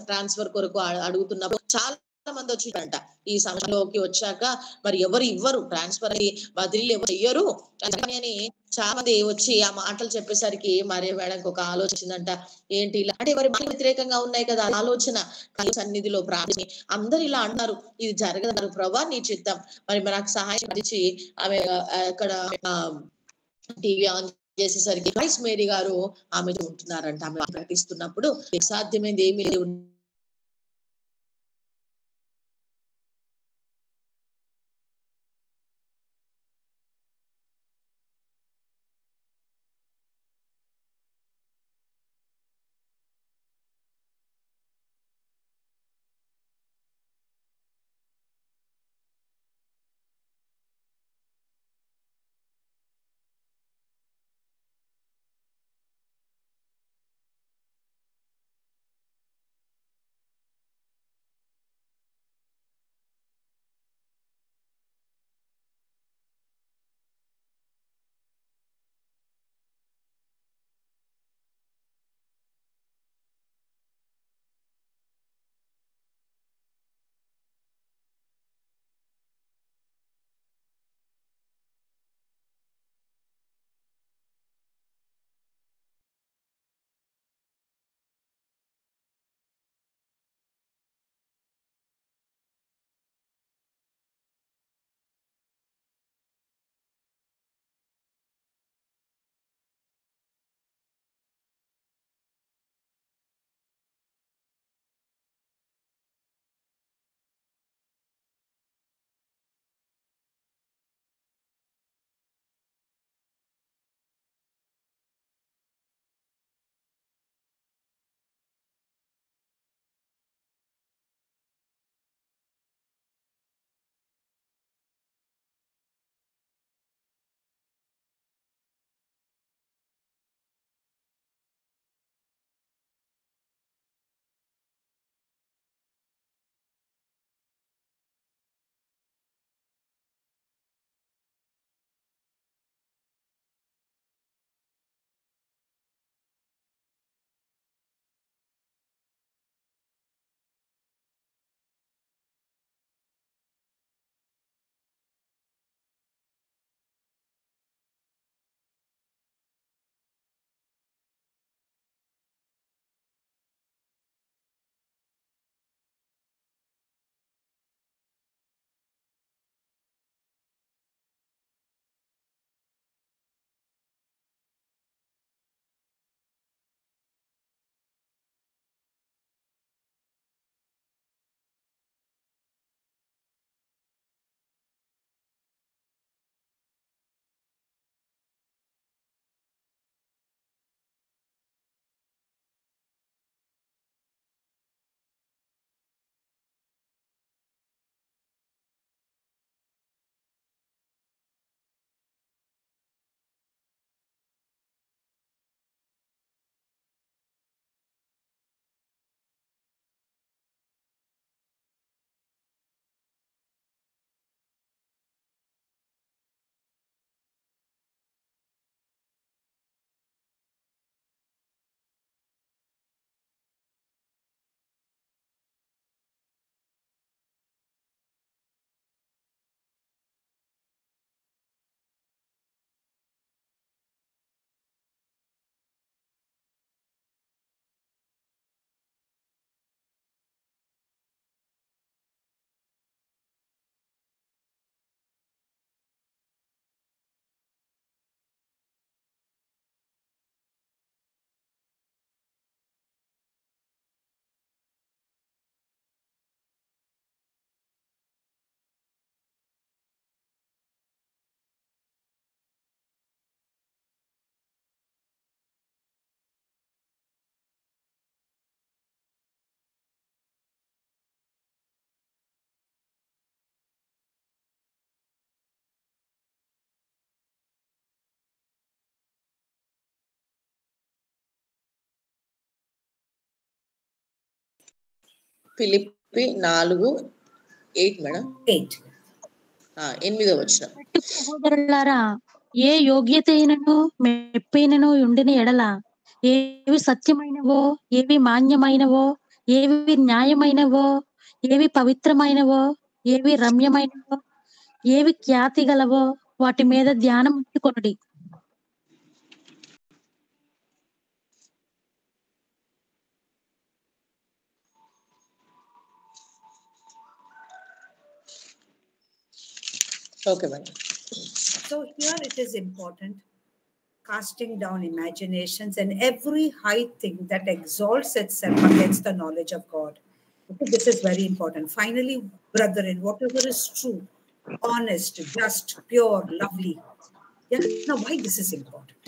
ట్రాన్స్ఫర్ కొరకు అడుగుతున్నప్పుడు చాలా మంది వచ్చిందంట. ఈ సంవత్సరంలోకి వచ్చాక మరి ఎవరు ఇవ్వరు, ట్రాన్స్ఫర్ అని బదిలీలు ఎవరు చెయ్యరు అని చాలా మంది వచ్చి ఆ మాటలు చెప్పేసరికి మరి మేడంకి ఒక ఆలోచిందంట, ఏంటి ఇలా అంటే మరి వ్యతిరేకంగా ఉన్నాయి కదా ఆలోచన. సన్నిధిలో ప్రార్థన అందరు ఇలా అంటున్నారు, ఇది జరగదు ప్రభా నీ చిత్తం, మరి నాకు సహాయం ఇచ్చి ఆమె అక్కడ టీవీ ఆన్ చేసేసరికి వైస్ మేరీ గారు ఆమె ఉంటున్నారంట. ఆమె ప్రకటిస్తున్నప్పుడు సాధ్యమైంది ఏమీ లేవు, ఫిలిప్పి 4:8 మేడం. 8. 8వ వచనం. సహోదరులారా, ఏ యోగ్యత అయినను మెప్పైనను ఉండిన ఎడల, ఏవి సత్యమైనవో, ఏవి మాన్యమైనవో, ఏవి న్యాయమైనవో, ఏవి పవిత్రమైనవో, ఏవి రమ్యమైనవో, ఏవి ఖ్యాతి గలవో వాటి మీద ధ్యానం ఉంచుకొనుడి. Okay madam. So here it is important, casting down imaginations and every high thing that exalts itself against the knowledge of God. Okay, this is very important. Finally, brethren, whatever is true, honest, just, pure, lovely. Yeah. Now, why this is important?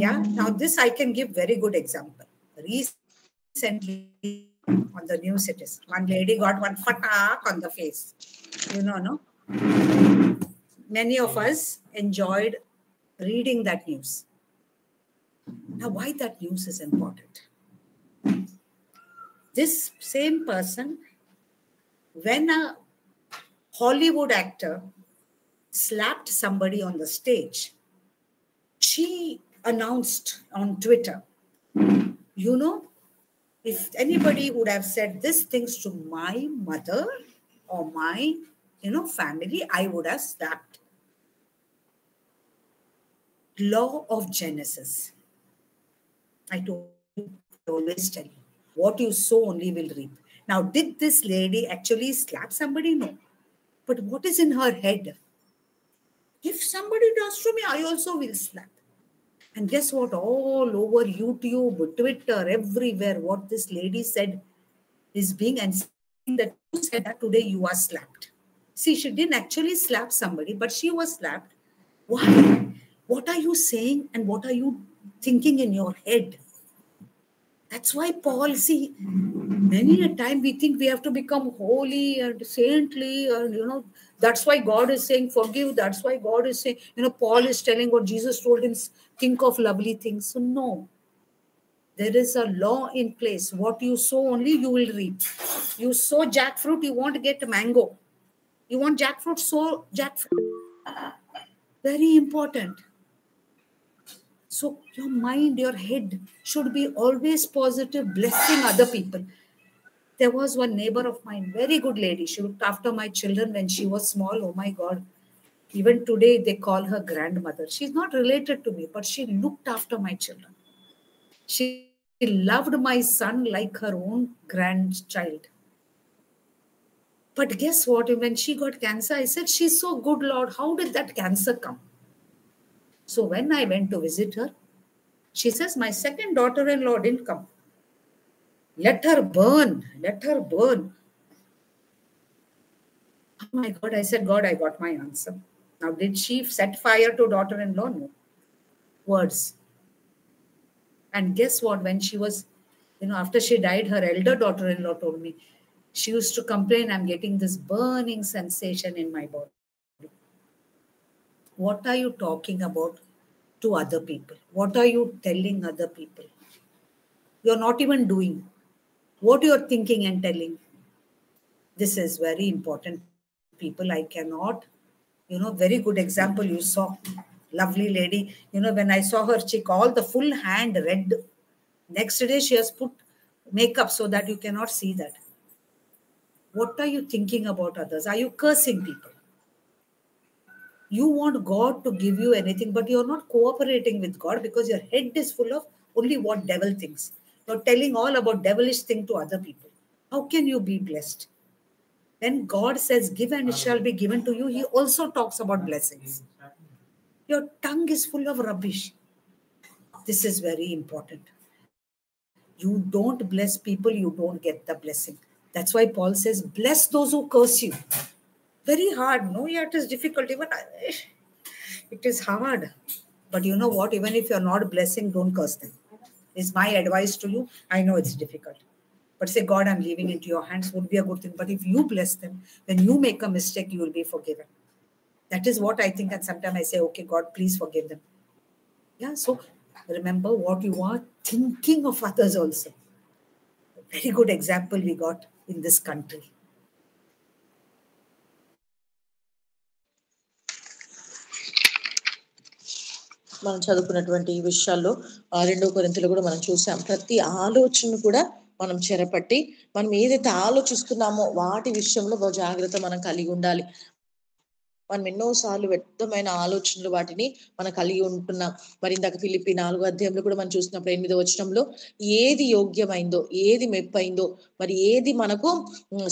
Yeah. Now, this I can give very good example. Recently, on the news, it is one lady got one fatak on the face. You know, no? Many of us enjoyed reading that news. Now, why that news is important? This same person, when a Hollywood actor slapped somebody on the stage, she announced on Twitter, you know, if anybody would have said these things to my mother or my, family, I would have slapped. Law of Genesis. I always tell you, what you sow only will reap. Now, did this lady actually slap somebody? No. But what is in her head? If somebody does to me, I also will slap. And guess what? All over YouTube, Twitter, everywhere, what this lady said is being, and that you said that today you are slapped. See, she didn't actually slap somebody, but she was slapped. Why? What are you saying and what are you thinking in your head? That's why Paul, see, many a time we think we have to become holy and saintly, and that's why God is saying forgive. That's why God is saying, Paul is telling what Jesus told him, think of lovely things. So no, there is a law in place. What you sow only you will reap. You sow jackfruit, you won't get mango. You want jackfruit, sow jackfruit. Very important. So your mind, your head should be always positive, blessing other people. There was one neighbor of mine, very good lady. She looked after my children when she was small. Oh my God. Even today, they call her grandmother. She's not related to me, but she looked after my children. She loved my son like her own grandchild. But guess what? When she got cancer, I said, she's so good, Lord. How did that cancer come? So when I went to visit her, she says, my second daughter-in-law didn't come. Let her burn. Let her burn. Oh my God. I said, God, I got my answer. Now, did she set fire to daughter-in-law? No. Words. And guess what? When she was, after she died, her elder daughter-in-law told me, she used to complain, I'm getting this burning sensation in my body. What are you talking about to other people? What are you telling other people? You're not even doing what you're thinking and telling. This is very important, people. I cannot, very good example you saw. Lovely lady. When I saw her cheek, all the full hand red. Next day, she has put makeup so that you cannot see that. What are you thinking about others? Are you cursing people? You want God to give you anything, but you're not cooperating with God because your head is full of only what devil thinks. You're telling all about devilish thing to other people. How can you be blessed? When God says, give and it shall be given to you, he also talks about blessings. Your tongue is full of rubbish. This is very important. You don't bless people, you don't get the blessing. That's why Paul says, bless those who curse you. Very hard. No, yeah, it is difficult. Even it is hard. But you know what? Even if you're not blessing, don't curse them. Is my advice to you. I know it's difficult. But say, God, I'm leaving into your hands would be a good thing. But if you bless them, when you make a mistake, you will be forgiven. That is what I think. And sometimes I say, okay, God, please forgive them. Yeah, so remember what you are thinking of others also. A very good example we got. in this country. మనం చదువుకున్నటువంటి ఈ విషయాల్లో 2 కొరింథీయులు కూడా మనం చూసాం. ప్రతి ఆలోచన కూడా మనం చెరపట్టి మనం ఏదైతే ఆలోచిస్తున్నామో వాటి విషయంలో జాగ్రత్త మనం కలిగి ఉండాలి. మనం ఎన్నోసార్లు వ్యర్థమైన ఆలోచనలు వాటిని మనం కలిగి ఉంటున్నాం. మరి ఇందాక ఫిలిప్పీ 4వ అధ్యాయంలో కూడా మనం చూసినప్పుడు 8వ వచనంలో ఏది యోగ్యమైందో, ఏది మెప్పైందో, మరి ఏది మనకు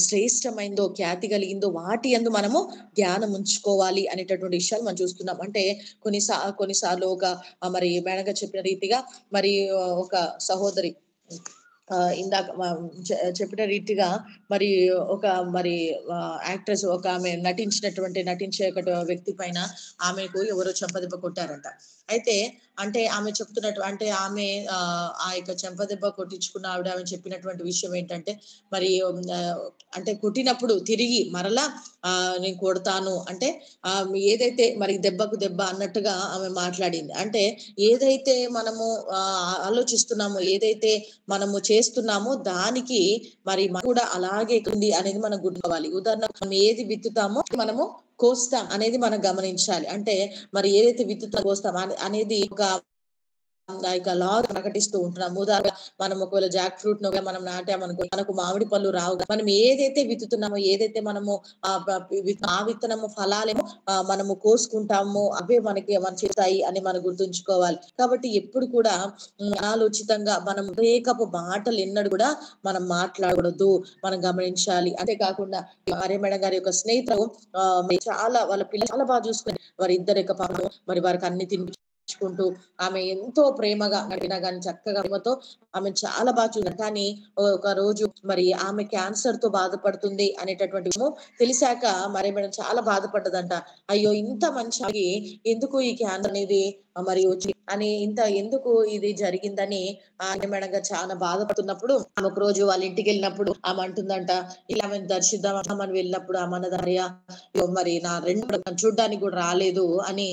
శ్రేష్టమైందో, ఖ్యాతి కలిగిందో వాటి యందు మనము ధ్యానం ఉంచుకోవాలి అనేటటువంటి విషయాలు మనం చూస్తున్నాం. అంటే కొన్నిసార్లు మరి మేడగా చెప్పిన రీతిగా మరి ఒక సహోదరి ఇందాక చెప్పిన రీతిగా మరి యాక్ట్రెస్ ఒక ఆమె నటించే వ్యక్తి పైన ఆమెకు ఎవరో చెంపదెబ్బ కొట్టారంట. అయితే అంటే ఆమె చెప్తున్నట్టు అంటే ఆమె ఆ యొక్క చెంపదెబ్బ కొట్టించుకున్న ఆమె చెప్పినటువంటి విషయం ఏంటంటే మరి అంటే కొట్టినప్పుడు తిరిగి మరలా నేను కొడతాను అంటే ఏదైతే మరి దెబ్బకు దెబ్బ అన్నట్టుగా ఆమె మాట్లాడింది. అంటే ఏదైతే మనము ఆలోచిస్తున్నామో, ఏదైతే మనము చేస్తున్నామో దానికి మరి కూడా అలాగే ఉంది అనేది మనం గుర్తుకోవాలి. ఉదాహరణకు మనం ఏది విత్తుతామో మనము కోస్తాం అనేది మనం గమనించాలి. అంటే మరి ఏదైతే విత్తుతామో కోస్తాం అనేది ఒక లా ప్రకటిస్తూ ఉంటున్నాం. ఉదాహరణ మనం ఒకవేళ జాక్ ఫ్రూట్ ను మనం నాటామనుకో మనకు మామిడి పళ్ళు రావు. మనం ఏదైతే విత్తుతున్నామో, ఏదైతే మనము ఆ విత్తనము ఫలాలేమో మనము కోసుకుంటామో అవే మన చేస్తాయి అని మనం గుర్తుంచుకోవాలి. కాబట్టి ఎప్పుడు కూడా అనాలోచితంగా మనం ఏకపు మాటలు ఎన్నడూ కూడా మనం మాట్లాడకూడదు, మనం గమనించాలి. అంతేకాకుండా మరే మేడం గారి యొక్క స్నేహితులు చాలా వాళ్ళ పిల్లలు చాలా బాగా చూసుకుని వారి ఇద్దరు యొక్క పాపలు మరి వారికి అన్ని తినిపించుకుంటూ ఆమె ఎంతో ప్రేమగా నడినా కానీ చక్కగా ప్రేమతో ఆమె చాలా బాగా చూడాలి. కానీ ఒక రోజు మరి ఆమె క్యాన్సర్ తో బాధపడుతుంది అనేటటువంటి తెలిసాక మరి మేడం చాలా బాధపడ్డదంట. అయ్యో ఇంత మంచి ఎందుకు ఈ క్యాన్సర్ అనేది మరి వచ్చి అని ఎందుకు ఇది జరిగిందని ఆమె మేడం గారు చాలా బాధపడుతున్నప్పుడు ఆమె ఒక రోజు వాళ్ళ ఇంటికి వెళ్ళినప్పుడు ఆమె అంటుందంట, ఇలా ఆమెను దర్శిద్దామని వెళ్ళినప్పుడు ఆమె అన్నదారయ్య మరి నా రెండు చూడ్డానికి కూడా రాలేదు అని,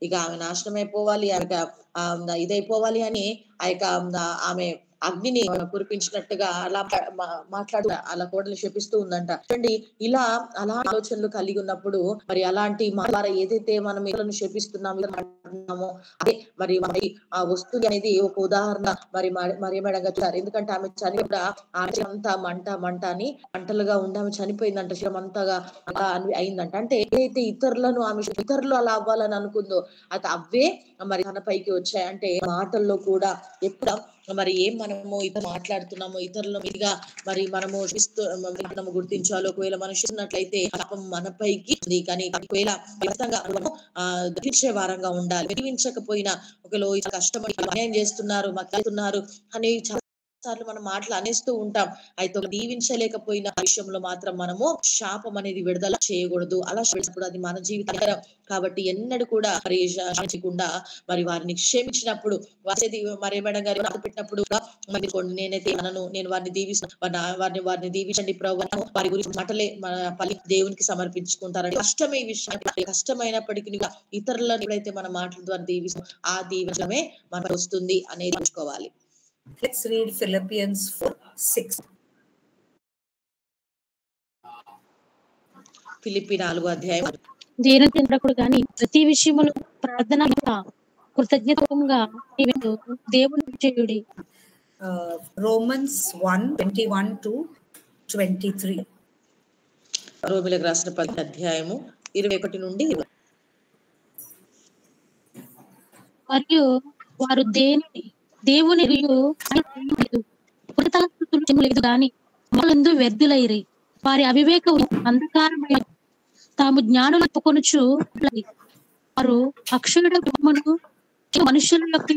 ఇక ఆమె నాశనం అయిపోవాలి, ఇదైపోవాలి అని ఆ యొక్క ఆమె అగ్నిని కురిపించినట్టుగా అలా మాట్లాడు అలా కోడలు శపిస్తూ ఉందంట. చూడండి ఇలా అలా ఆలోచనలు కలిగి ఉన్నప్పుడు మరి అలాంటి ద్వారా ఏదైతే మనం ఇతరులను శపిస్తున్నామో అదే మరి ఆ వస్తువు అనేది ఒక ఉదాహరణ మరి మేడం గారు. ఎందుకంటే ఆమె చనిపోయిన అంతా మంట అని మంటలుగా ఉండి ఆమె చనిపోయిందంట. శివం అంతగా అలా అయిందంట. అంటే ఏదైతే ఇతరులు అలా అవ్వాలని అనుకుందో అది అవే మరి తన పైకి వచ్చాయి. అంటే మాటల్లో కూడా ఎప్పుడు మరి ఏం మనము ఇతరు మాట్లాడుతున్నామో ఇతరుల మీదుగా మరి మనము గుర్తించాలి. ఒకవేళ మనం చూసినట్లయితే పాపం మన పైకి ఉంది, కానీ ఒకవేళ గ్రహించే వారంగా ఉండాలి. గ్రహించకపోయినా ఒకవేళ కష్టపడి అన్యాయం చేస్తున్నారు, మాట్లాడుతున్నారు అని సార్లు మనం మాటలు అనేస్తూ ఉంటాం. అయితే దీవించలేకపోయిన విషయంలో మాత్రం మనము శాపం అనేది విడుదల చేయకూడదు. అలా చేసినప్పుడు అది మన జీవితం కాబట్టి ఎన్నడూ కూడా మరి క్షమించకుండా మరి వారిని క్షమించినప్పుడు మరి మేడం గారు పెట్టినప్పుడు నేనైతే నేను వారిని దీవిస్తాను, వారిని దీవించండి ప్రభు, వారి గురించి మాటలే మన పల్లి దేవునికి సమర్పించుకుంటారని కష్టమే విషయం. కష్టమైనప్పటికీ ఇతరులను ఎప్పుడైతే మన మాటల ద్వారా దీవిస్తాం ఆ దీవించడమే మనకు వస్తుంది అనేది తెలుసుకోవాలి. Let's read Philippians 4:6. ఫిలిప్పీ 4వ అధ్యాయం. దేనికూడదు కానీ ప్రతి విషయములో ప్రార్థన కృతజ్ఞతగా దేవుని చేయుడి. Romans 1:21-23. రోమిలకు రాసిన 10వ అధ్యాయము 21 నుండి 20. మరియు వారు దేవుని లేదు గాని వాళ్ళందు వ్యర్థులైరి. వారి అవివేకం అంధకారమైన తాము జ్ఞానులు ఒప్పుకొనుచు వారు అక్షరుల మనుషుల యొక్క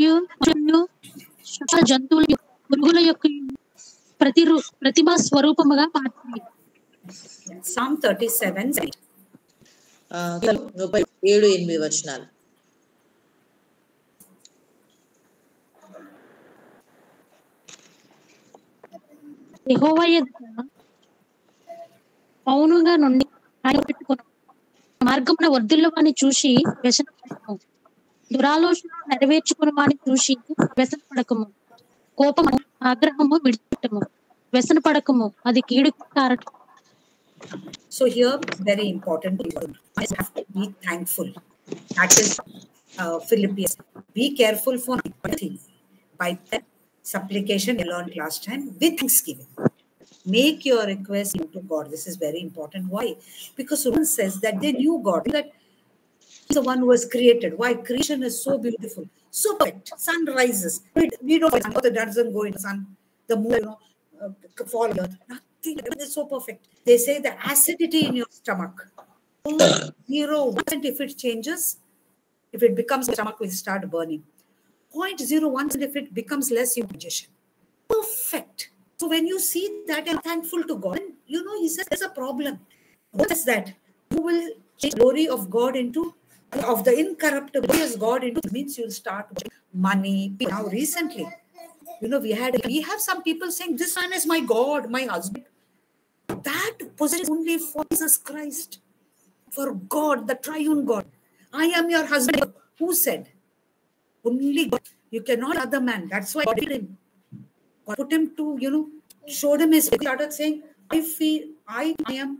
జంతువుల పురుగుల యొక్క ప్రతిభా స్వరూపముగా మారింది. Psalm 37. 37-8 వచనాలు. యెహోవా ఎదుట మౌనంగా నుండి ఆయన పెట్టుకున్నాం. మార్గమున వర్ధిల్ల వాని చూసి వ్యసనపడకము, దురాలోచన నెరవేర్చుకున్న వాని చూసి వ్యసనపడకము, కోపము ఆగ్రహము విడిచిపెట్టము. వ్యసన పడకము, అది కీడు కారణం. So here, very important, you have to be thankful. That is Philippians. Be careful for nothing. By supplication, we learned last time, with thanksgiving. Make your request to God. This is very important. Why? Because Romans says that they knew God, that He's the one who has created. Why? Creation is so beautiful, so perfect. Sun rises. We don't know the doesn't go in the sun. The moon, fall on earth. Nothing. Everything is so perfect. They say the acidity in your stomach, 0.01% if it changes, if it becomes, the stomach will start burning. 0.01% if it becomes less, you digestion. Perfect. So when you see that and thankful to God, He says there's a problem. What is that? You will change glory of God into, of the incorruptible glorious God into, means you'll start money. Now recently, we have some people saying, this man is my God, my husband. That position is only for Jesus Christ, for God, the triune God. I am your husband. Who said? Only God. You cannot other man. That's why God did him. God put him to, showed him his, started saying, I am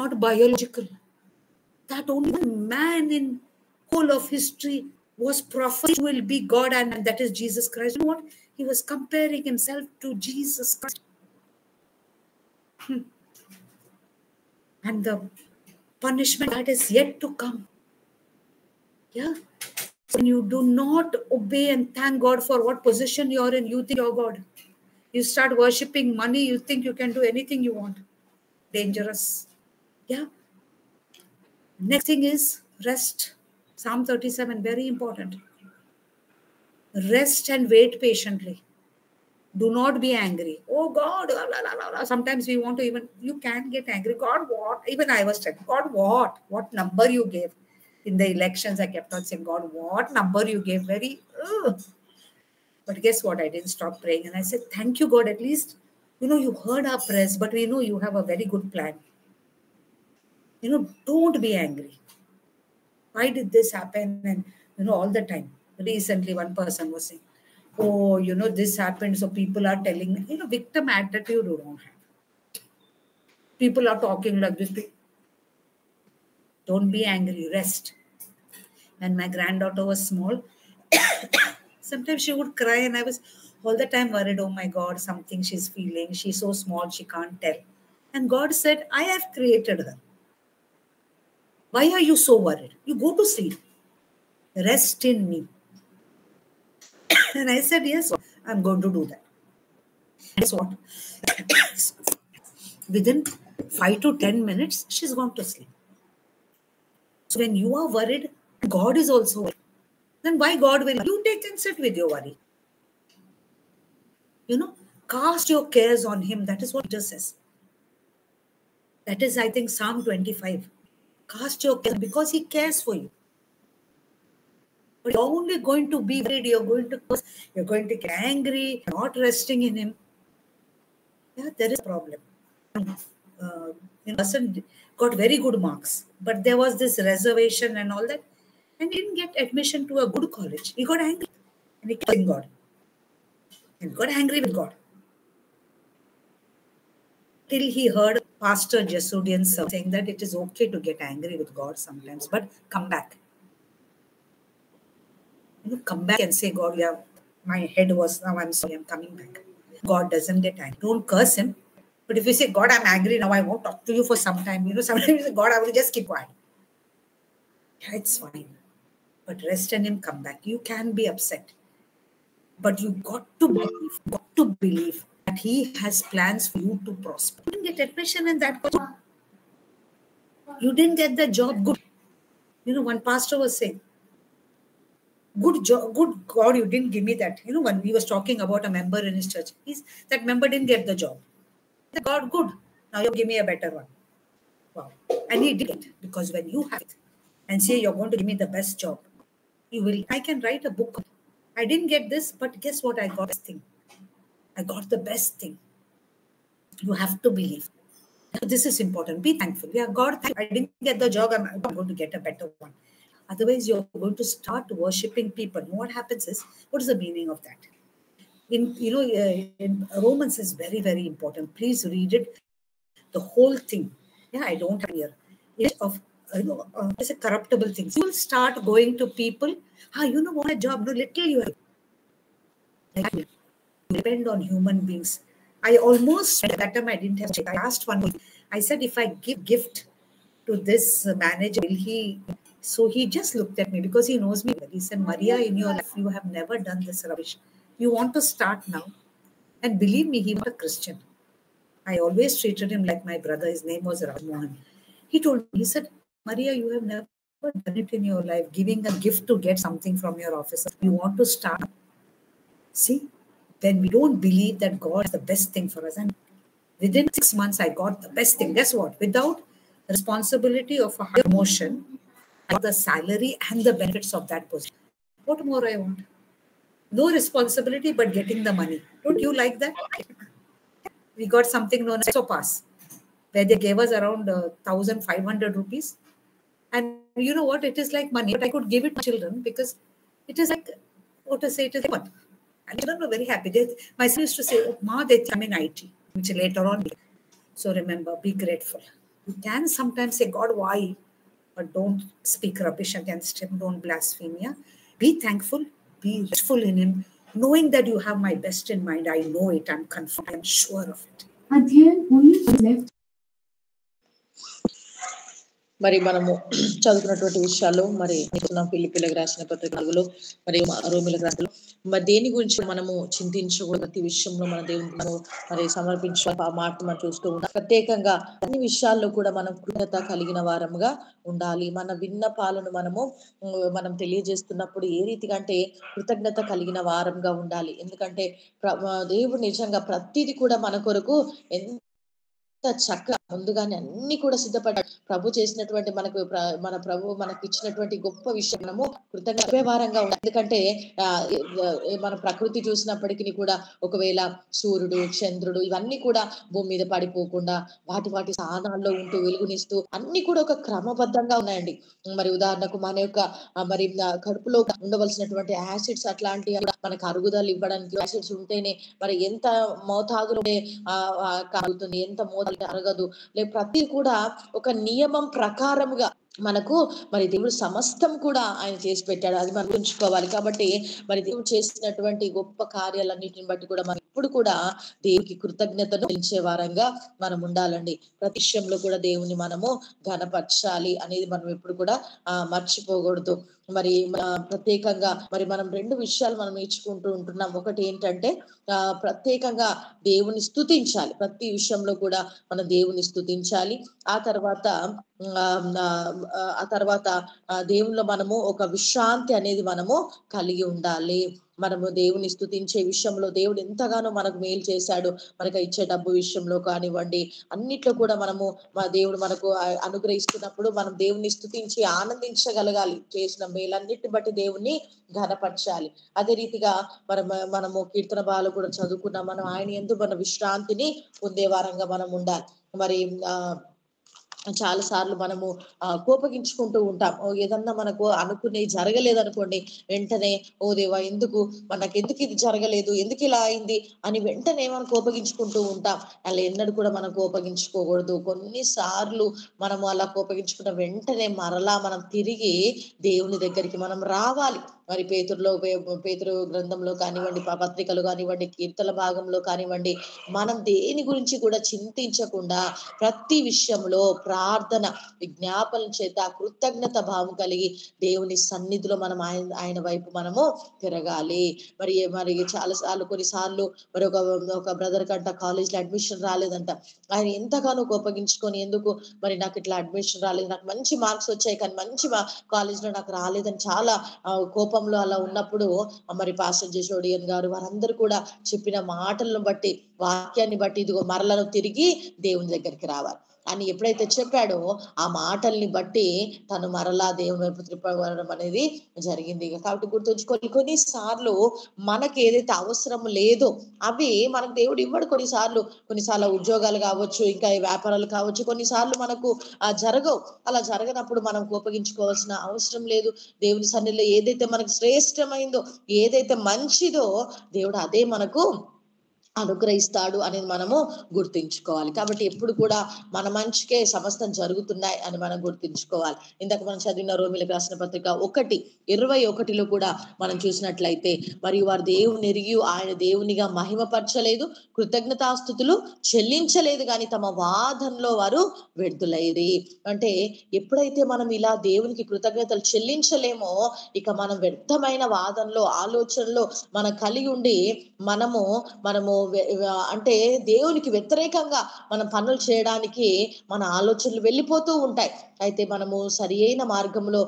not biological. That only man in whole of history was prophet will be God, and that is Jesus Christ. You know what? He was comparing himself to Jesus Christ. And the punishment that is yet to come. Yeah. When you do not obey and thank God for what position you're in, you think you're God. You start worshipping money, you think you can do anything you want. Dangerous. Yeah. Next thing is rest. Psalm 37, very important. Rest and wait patiently. Do not be angry. Oh God, sometimes we want to even, you can get angry. God, what? Even I was telling, God, what? What number you gave? In the elections, I kept on saying, God, what number you gave? Very, But guess what? I didn't stop praying. And I said, thank you, God, at least, you heard our prayers, but we know you have a very good plan. Don't be angry. Why did this happen? And, all the time. Recently, one person was saying, oh, this happened. So people are telling me, victim attitude you don't have. People are talking like this. Don't be angry. Rest. When my granddaughter was small, sometimes she would cry and I was all the time worried, oh my God, something she's feeling. She's so small, she can't tell. And God said, I have created her. Why are you so worried? You go to sleep. Rest in me. And I said, yes, I'm going to do that. Guess what? Within 5 to 10 minutes, she's gone to sleep. So when you are worried, God is also worried. Then why God will? You take and sit with your worry. Cast your cares on Him. That is what Jesus says. That is, I think, Psalm 25. Cast your cares because He cares for you. But you're only going to be worried. You're going to get angry, not resting in Him. Yeah, there is a problem. Person got very good marks, but there was this reservation and all that, and he didn't get admission to a good college. He got angry and he killed God. And got angry with God. Till he heard Pastor Jesudian saying that it is okay to get angry with God sometimes, but come back. Come back and say, God, yeah, my head was, now I'm sorry, I'm coming back. God doesn't get angry. Don't curse Him. But if you say, God, I'm angry now, I won't talk to you for some time. Sometimes you say, God, I will just keep quiet. Yeah, it's fine. But rest in Him, come back. You can be upset. But you got to believe that He has plans for you to prosper. You didn't get admission in that job. You didn't get the job good. One pastor was saying, good job, good God, you didn't give me that. When he was talking about a member in his church, that member didn't get the job. God, good. Now you give me a better one. Wow. And he did it, because when you have it and say you're going to give me the best job, you will. I can write a book. I didn't get this, but guess what? I got this thing. I got the best thing. You have to believe. This is important. Be thankful. Yeah, God, I didn't get the job. I'm going to get a better one. Otherwise, you're going to start worshipping people. What happens is, what is the meaning of that? in Romans is very, very important. Please read it, the whole thing. Yeah, I don't have here. It's of it's a corruptible things. You will start going to people. You know what, a job? No, little you have. Like, depend on human beings. I almost at that time I didn't have check. I asked one. I said, if I give gift to this manager, will he? So he just looked at me because he knows me well. He said, Maria, in your life you have never done this rubbish. You want to start now? And believe me, he was a Christian. I always treated him like my brother. His name was Rajmohan. He told me, he said, Maria, you have never done it in your life, giving a gift to get something from your officer. You want to start? See, when we don't believe that God is the best thing for us. And within 6 months, I got the best thing. Guess what? Without responsibility of a higher promotion, I got the salary and the benefits of that position. What more I want? No responsibility, but getting the money. Don't you like that? We got something known as SOPAS, where they gave us around 1,500 rupees. And you know what? It is like money, but I could give it to children because it is like, what to say, it is fun. And children were very happy. My son used to say, oh, Ma, I'm in IT, which later on. So remember, be grateful. You can sometimes say, God, why? But don't speak rubbish against him. Don't blaspheme. Yeah? Be thankful. Be restful in him. Knowing that you have my best in mind. I know it. I'm confident. I'm sure of it. Adhyan only left. మరి మనము చదువుకున్నటువంటి విషయాల్లో మరి ఫిలిప్పీలకు రాసిన పత్రికలో మరి రోమిలకు రాసిన మరి దేని గురించి మనము చింతించకూడదు. ప్రతి విషయంలో మన దేవుని మరి సమర్పించే ఆ మాట మనం చూస్తూ ఉంటాం. ప్రత్యేకంగా అన్ని విషయాల్లో కూడా మనం కృతజ్ఞత కలిగిన వారముగా ఉండాలి. మన విన్నపాలను మనం తెలియజేస్తున్నప్పుడు ఏ రీతిగా అంటే కృతజ్ఞత కలిగిన వారంగా ఉండాలి. ఎందుకంటే దేవుడు నిజంగా ప్రతిది కూడా మన కొరకు చక్కగా ముందుగానే అన్ని కూడా సిద్ధపడ్డాడు. ప్రభు చేసినటువంటి మన ప్రభు మనకు ఇచ్చినటువంటి గొప్ప విషయం మనము కృతజ్ఞత వారంగా ఉండాలి. ఎందుకంటే మన ప్రకృతి చూసినప్పటికీ కూడా ఒకవేళ సూర్యుడు, చంద్రుడు ఇవన్నీ కూడా భూమి మీద పడిపోకుండా వాటి స్థానాల్లో ఉంటూ వెలుగునిస్తూ అన్ని కూడా ఒక క్రమబద్ధంగా ఉన్నాయండి. మరి ఉదాహరణకు మన యొక్క మరి కడుపులో ఉండవలసినటువంటి యాసిడ్స్ అట్లాంటి మనకు అరుగుదల ఇవ్వడానికి యాసిడ్స్ ఉంటేనే మరి ఎంత మోతాదులో కాగుతుంది, ఎంత మోతాదు అరగదు. ప్రతి కూడా ఒక నియమం ప్రకారముగా మనకు మరి దేవుడు సమస్తం కూడా ఆయన చేసి పెట్టాడు. అది మనం ఉంచుకోవాలి. కాబట్టి మరి దేవుడు చేసినటువంటి గొప్ప కార్యాలన్నిటిని బట్టి కూడా మనం ఇప్పుడు కూడా దేవునికి కృతజ్ఞతను పెంచే వారంగా మనం ఉండాలండి. ప్రతి విషయంలో కూడా దేవుని మనము ఘనపరచాలి అనేది మనం ఎప్పుడు కూడా మర్చిపోకూడదు. మరి ప్రత్యేకంగా మరి మనం 2 విషయాలు మనం నేర్చుకుంటూ ఉంటున్నాం. ఒకటి ఏంటంటే ప్రత్యేకంగా దేవుని స్తుతించాలి. ప్రతి విషయంలో కూడా మనం దేవుని స్తుతించాలి. ఆ తర్వాత దేవునిలో మనము ఒక విశ్రాంతి అనేది మనము కలిగి ఉండాలి. మనము దేవుని స్తుతించే విషయంలో దేవుడు ఎంతగానో మనకు మేలు చేశాడు. మనకు ఇచ్చే డబ్బు విషయంలో కానివ్వండి, అన్నిట్లో కూడా దేవుడు మనకు అనుగ్రహిస్తున్నప్పుడు మనం దేవుని స్తుతించి ఆనందించగలగాలి. చేసిన మేలన్నిటిని బట్టి దేవుణ్ణి ఘనపరచాలి. అదే రీతిగా మనము కీర్తన బాలు కూడా చదువుకున్నాం. మనం ఆయన యందు మన విశ్రాంతిని పొందే వారంగా మనం ఉండాలి. మరి చాలా సార్లు మనము కోపగించుకుంటూ ఉంటాం. ఏదన్నా మనకు అనుకునే జరగలేదనుకోండి, వెంటనే ఓ దేవా ఎందుకు మనకెందుకు ఇది జరగలేదు, ఎందుకు ఇలా అయింది అని వెంటనే మనం కోపగించుకుంటూ ఉంటాం. అలా ఎన్నడూ కూడా మనం కోపగించుకోకూడదు. కొన్నిసార్లు మనము అలా కోపగించుకున్న వెంటనే మరలా మనం తిరిగి దేవుని దగ్గరికి మనం రావాలి. మరి పేతురు గ్రంథంలో కానివ్వండి, పత్రికలు కానివ్వండి, కీర్తన భాగంలో కానివ్వండి, మనం దేని గురించి కూడా చింతించకుండా ప్రతి విషయంలో ప్రార్థన విజ్ఞాపన చేత కృతజ్ఞత భావం కలిగి దేవుని సన్నిధిలో మనం ఆయన వైపు మనము తిరగాలి. మరి చాలా సార్లు కొన్నిసార్లు మరి ఒక బ్రదర్ కంట కాలేజ్ లో అడ్మిషన్ రాలేదంట. ఆయన ఎంతగానో కోపగించుకొని, ఎందుకు మరి నాకు ఇట్లా అడ్మిషన్ రాలేదు, నాకు మంచి మార్క్స్ వచ్చాయి కానీ మంచి కాలేజ్ లో నాకు రాలేదని చాలా కోపంలో అలా ఉన్నప్పుడు మరి పాస్టర్ జేషోడియన్ గారు వారందరూ కూడా చెప్పిన మాటలను బట్టి, వాక్యాన్ని బట్టి, ఇదిగో మరలను తిరిగి దేవుని దగ్గరికి రావాలి. అని ఎప్పుడైతే చెప్పాడో ఆ మాటల్ని బట్టి తను మరలా దేవుని వైపు త్రిప్పడం అనేది జరిగింది. కాబట్టి గుర్తుంచుకొని కొన్నిసార్లు మనకి ఏదైతే అవసరం లేదో అవి మనకు దేవుడు ఇవ్వడు. కొన్నిసార్లు ఉద్యోగాలు కావచ్చు, ఇంకా వ్యాపారాలు కావచ్చు, కొన్నిసార్లు మనకు జరగవు. అలా జరగనప్పుడు మనం కోపగించుకోవాల్సిన అవసరం లేదు. దేవుని సన్నిధిలో ఏదైతే మనకు శ్రేష్టమైందో, ఏదైతే మంచిదో దేవుడు అదే మనకు అనుగ్రహిస్తాడు అనేది మనము గుర్తించుకోవాలి. కాబట్టి ఎప్పుడు కూడా మన మంచికే సమస్తం జరుగుతున్నాయి అని మనం గుర్తించుకోవాలి. ఇందాక మనం చదివిన రోమిలకు రాసిన పత్రిక 1:21 కూడా మనం చూసినట్లయితే, మరియు వారు దేవుని ఎరిగి ఆయన దేవునిగా మహిమపరచలేదు, కృతజ్ఞతాస్తుతులు చెల్లించలేదు, కానీ తమ వాదనలో వారు వ్యర్థులైరి. అంటే ఎప్పుడైతే మనం ఇలా దేవునికి కృతజ్ఞతలు చెల్లించలేమో, ఇక మనం వ్యర్థమైన వాదనలో, ఆలోచనలో మనం కలిగి ఉండి మనము అంటే దేవునికి వ్యతిరేకంగా మనం పనులు చేయడానికి మన ఆలోచనలు వెళ్ళిపోతూ ఉంటాయి. అయితే మనము సరి అయిన మార్గంలో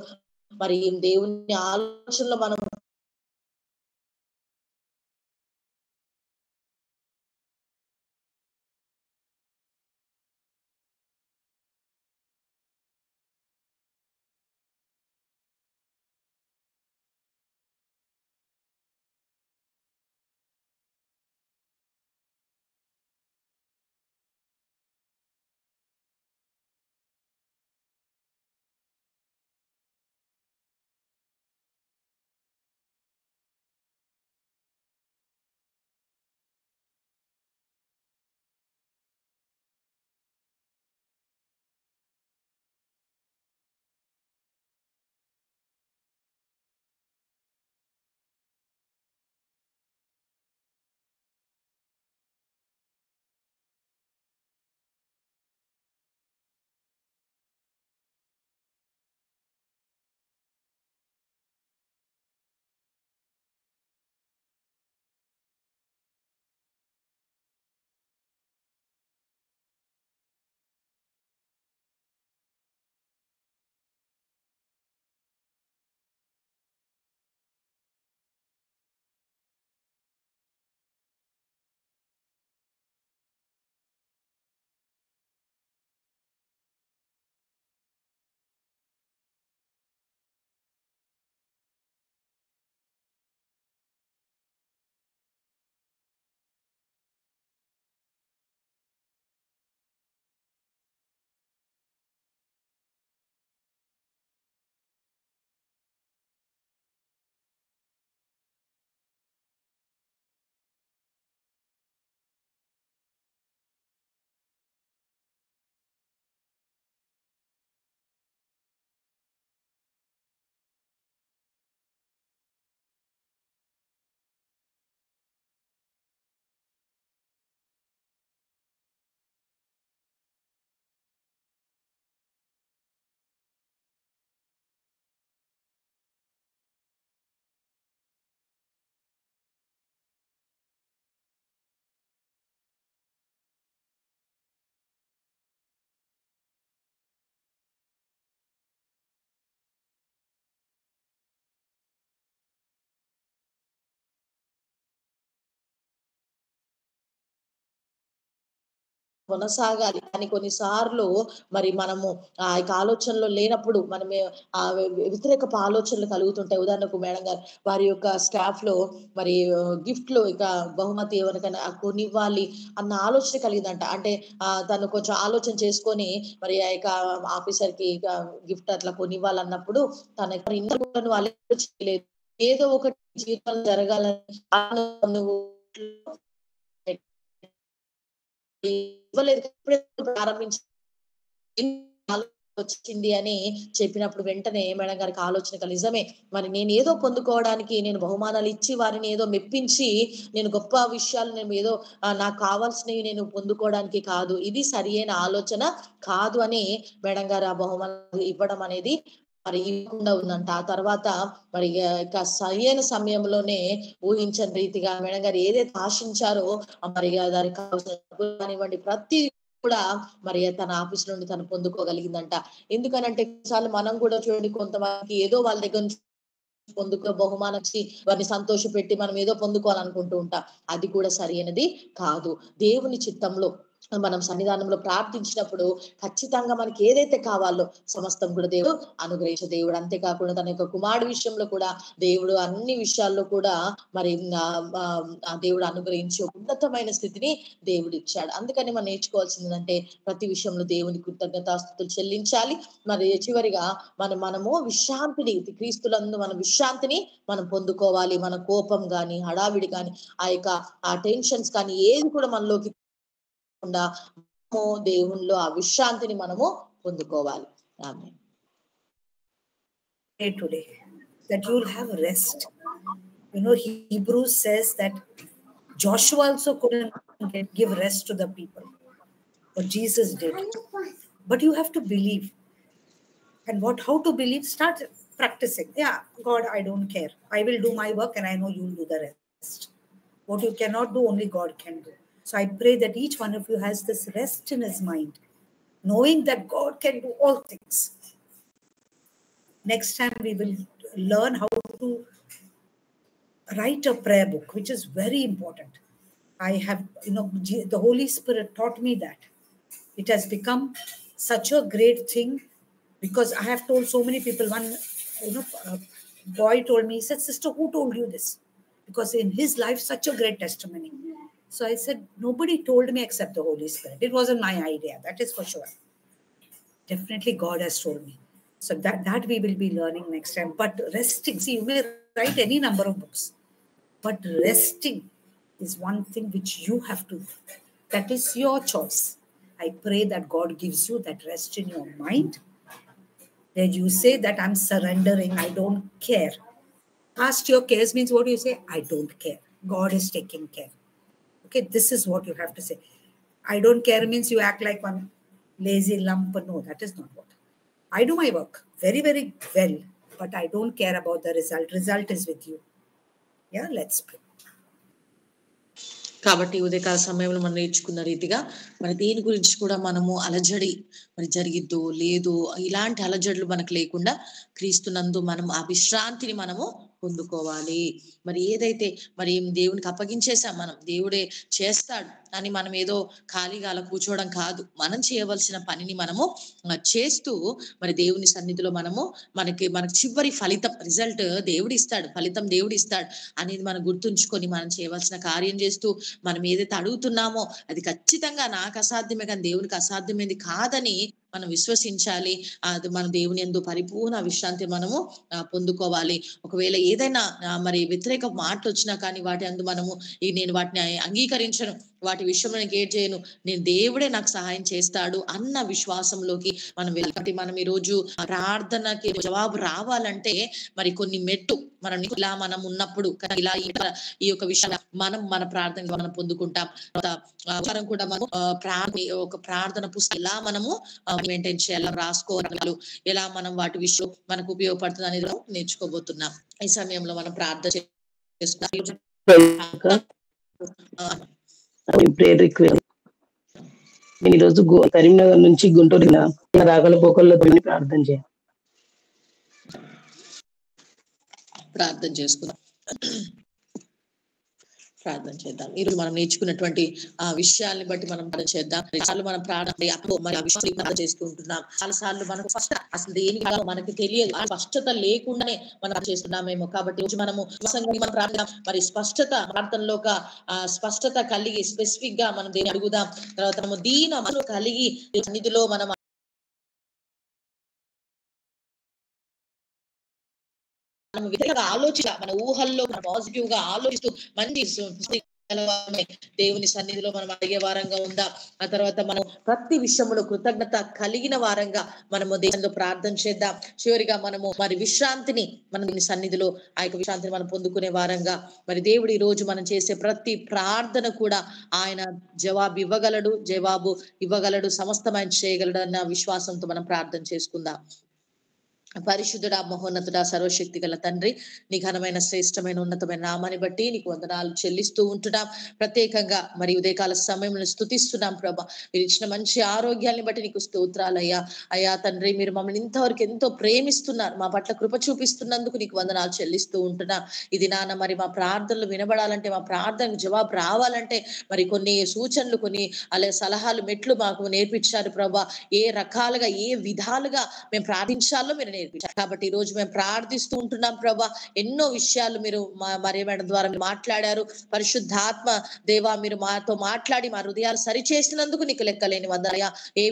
మరి దేవుని ఆలోచనలో మనం కొనసాగాలి. కానీ కొన్నిసార్లు మరి మనము ఆ యొక్క ఆలోచనలో లేనప్పుడు మనమే వ్యతిరేకపు ఆలోచనలు కలుగుతుంటాయి. ఉదాహరణకు మేడం గారు వారి యొక్క స్టాఫ్ లో మరి గిఫ్ట్ లో ఇక బహుమతి ఎవరికైనా కొనివ్వాలి అన్న ఆలోచన కలిగిందంట. అంటే తను కొంచెం ఆలోచన చేసుకొని మరి ఆ యొక్క ఆఫీసర్ కి గిఫ్ట్ అట్లా కొనివ్వాలన్నప్పుడు తన ఆలోచించలేదు. ఏదో ఒకటి జీవితంలో జరగాలని నువ్వు ఇవ్వలేదు, ప్రారంభించి వచ్చింది అని చెప్పినప్పుడు వెంటనే మేడం గారికి ఆలోచన నిజమే, మరి నేను ఏదో పొందుకోవడానికి, నేను బహుమానాలు ఇచ్చి వారిని ఏదో మెప్పించి నేను గొప్ప విషయాలు నేను ఏదో నాకు కావాల్సినవి నేను పొందుకోవడానికి కాదు, ఇది సరి అయిన ఆలోచన కాదు అని మేడం గారు ఆ బహుమానాలు ఇవ్వడం అనేది మరి ఇవ్వకుండా ఉందంట. ఆ తర్వాత మరి ఇక సరైన సమయంలోనే ఊహించని రీతిగా మేడం గారు ఏదైతే ఆశించారో మరి దానికి కానివ్వండి ప్రతి కూడా మరి తన ఆఫీస్ నుండి తను పొందుకోగలిగిందంట. ఎందుకనంటే కొన్నిసార్లు మనం కూడా చూడండి, కొంతమందికి ఏదో వాళ్ళ దగ్గర నుంచి బహుమానం ఇచ్చి వారిని సంతోష పెట్టి మనం ఏదో పొందుకోవాలనుకుంటూ ఉంటాం. అది కూడా సరైనది కాదు. దేవుని చిత్తంలో మనం సన్నిధానంలో ప్రార్థించినప్పుడు ఖచ్చితంగా మనకి ఏదైతే కావాలో సమస్తం కూడా దేవుడు అనుగ్రహించే దేవుడు. అంతేకాకుండా తన యొక్క కుమారుడు విషయంలో కూడా దేవుడు అన్ని విషయాల్లో కూడా మరి ఆ దేవుడు అనుగ్రహించి ఉన్నతమైన స్థితిని దేవుడు ఇచ్చాడు. అందుకని మనం నేర్చుకోవాల్సిందంటే ప్రతి విషయంలో దేవుని కృతజ్ఞతాస్తుతులు చెల్లించాలి. మరి చివరిగా మనము విశ్రాంతిని, క్రీస్తులందు మన విశ్రాంతిని మనం పొందుకోవాలి. మన కోపం గాని, హడావిడి గాని, ఆ టెన్షన్స్ కానీ ఏది కూడా మనలోకి దేవునిలో ఆ విశ్రాంతిని మనము పొందుకోవాలి. ఆమేన్. Today that you'll have rest. You know, Hebrews says that Joshua also couldn't give rest to the people, but Jesus did. But you have to believe. And how to believe? Start practicing. Yeah, God, I don't care. I will do my work and I know you'll do the rest. What you cannot do, only God can do. So I pray that each one of you has this rest in his mind, knowing that God can do all things. Next time we will learn how to write a prayer book, which is very important. I have, the Holy Spirit taught me that. It has become such a great thing because I have told so many people. One, boy told me, he said, "Sister, who told you this?" Because in his life, such a great testimony. So I said, nobody told me except the Holy Spirit. It wasn't my idea. That is for sure. Definitely God has told me. So that we will be learning next time. But resting, see, you may write any number of books, but resting is one thing which you have to do. That is your choice. I pray that God gives you that rest in your mind. That you say that I'm surrendering, I don't care. Past your cares means what do you say? I don't care. God is taking care. Okay, this is what you have to say. I don't care means you act like one lazy lump. No, that is not what. I do my work very, very well, but I don't care about the result. Result is with you. Yeah, let's pray. కాబట్టి ఉదయకాల సమయంలో మనం నేర్చుకున్న రీతిగా మరి దేని గురించి కూడా మనము అలజడి మరి జరిగిద్దో లేదో ఇలాంటి అలజడులు మనకు లేకుండా క్రీస్తునందు మనం ఆ విశ్రాంతిని మనము పొందుకోవాలి. మరి ఏదైతే మరి దేవునికి అప్పగించేసాం, మనం దేవుడే చేస్తాడు అని మనం ఏదో ఖాళీగా అలా కూర్చోవడం కాదు. మనం చేయవలసిన పనిని మనము చేస్తూ మరి దేవుని సన్నిధిలో మనకి చివరి ఫలితం, రిజల్ట్ దేవుడు ఇస్తాడు, ఫలితం దేవుడు ఇస్తాడు అనేది మనం గుర్తుంచుకొని మనం చేయవలసిన కార్యం చేస్తూ మనం ఏదైతే అడుగుతున్నామో అది ఖచ్చితంగా నాకు అసాధ్యమే కానీ దేవునికి అసాధ్యమైంది కాదని మనం విశ్వసించాలి. అది మన దేవుని యందు పరిపూర్ణ విశ్రాంతి మనము పొందుకోవాలి. ఒకవేళ ఏదైనా మరి వ్యతిరేక మాటలు వచ్చినా కానీ వాటి అందు నేను వాటిని అంగీకరించను, వాటి విషయంలో నేను ఏం చేయను, నేను దేవుడే నాకు సహాయం చేస్తాడు అన్న విశ్వాసంలోకి మనం వెళ్ళి మనం ఈ రోజు ప్రార్థనకి జవాబు రావాలంటే మరి కొన్ని మెట్టు ఇలా మనం ఉన్నప్పుడు ఇలా ఈ యొక్క విషయం మన ప్రార్థన మనం పొందుకుంటాం. కూడా మనం ఒక ప్రార్థన పుస్తకం ఎలా మనము మెయింటైన్ చేయాలి, రాసుకోవాలి, ఎలా మనం వాటి విషయం మనకు ఉపయోగపడుతుంది అనేది నేర్చుకోబోతున్నాం. ఈ సమయంలో మనం ప్రార్థన చేసుకుంటాం. నేను ఈరోజు కరీంనగర్ నుంచి గుంటూరు రాగల పోకల్లో ప్రార్థన చేయాలి. ప్రార్థన చేసుకుందాం. ప్రార్థన చేద్దాం. ఈరోజు మనం నేర్చుకున్నటువంటి ఆ విషయాల్ని బట్టి మనం ప్రార్థన చేద్దాం. చాలు మనం ప్రార్థన చేస్తూ ఉంటున్నాం. చాలా సార్లు మనకు ఫస్ట్ అసలు దేని మనకి తెలియదు, ఆ స్పష్టత లేకుండానే మనం చేస్తున్నామేమో. కాబట్టి మనము ప్రార్థన మరి ప్రార్థనలో ఒక స్పష్టత కలిగి స్పెసిఫిక్ గా మనం దేని అడుగుదాం. తర్వాత మనము దీని మనసు కలిగి సన్నిధిలో మనం మన ఊహల్లో పాజిటివ్ గా ఆలోచిస్తూ మంచి దేవుని సన్నిధిలో మనం అడిగే వారంగా ఉందా. ఆ తర్వాత మనం ప్రతి విషయంలో కృతజ్ఞత కలిగిన వారంగా మనము దేవునితో ప్రార్థన చేద్దాం. చివరిగా మనము మరి విశ్రాంతిని మనం సన్నిధిలో ఆ యొక్క విశ్రాంతిని మనం పొందుకునే వారంగా మరి దేవుడు ఈ రోజు మనం చేసే ప్రతి ప్రార్థన కూడా ఆయన జవాబు ఇవ్వగలడు, సమస్తం ఆయన చేయగలడు అన్న విశ్వాసంతో మనం ప్రార్థన చేసుకుందాం. పరిశుద్ధుడా, మహోన్నతుడా, సర్వశక్తి గల తండ్రి, నీ ఘనమైన శ్రేష్టమైన ఉన్నతమైన నామాన్ని బట్టి నీకు వందనాలు చెల్లిస్తూ ఉంటున్నాం. ప్రత్యేకంగా మరి ఉదయకాల సమయంలో స్తుతిస్తున్నాం ప్రభా. మీరు ఇచ్చిన మంచి ఆరోగ్యాన్ని బట్టి నీకు స్తోత్రాలయ్యా. అయ్యా తండ్రి, మీరు మమ్మల్ని ఇంతవరకు ఎంతో ప్రేమిస్తున్నారు, మా పట్ల కృప చూపిస్తున్నందుకు నీకు వందనాలు చెల్లిస్తూ ఉంటున్నాం. ఇది నాన్న మరి మా ప్రార్థనలు వినబడాలంటే, మా ప్రార్థనకు జవాబు రావాలంటే మరి కొన్ని సూచనలు, కొన్ని అలాగే సలహాలు, మెట్లు మాకు నేర్పించారు ప్రభా. ఏ రకాలుగా, ఏ విధాలుగా మేము ప్రార్థించాలో మీరు నేర్పించారు. కాబట్టి ఈ రోజు మేము ప్రార్థిస్తూ ఉంటున్నాం ప్రభా. ఎన్నో విషయాలు మీరు మరి మేడం ద్వారా మాట్లాడారు. పరిశుద్ధాత్మ దేవా, మీరు మాతో మాట్లాడి మా హృదయాలు సరిచేసినందుకు నీకు లెక్కలేని వందనయ్యా. ఏ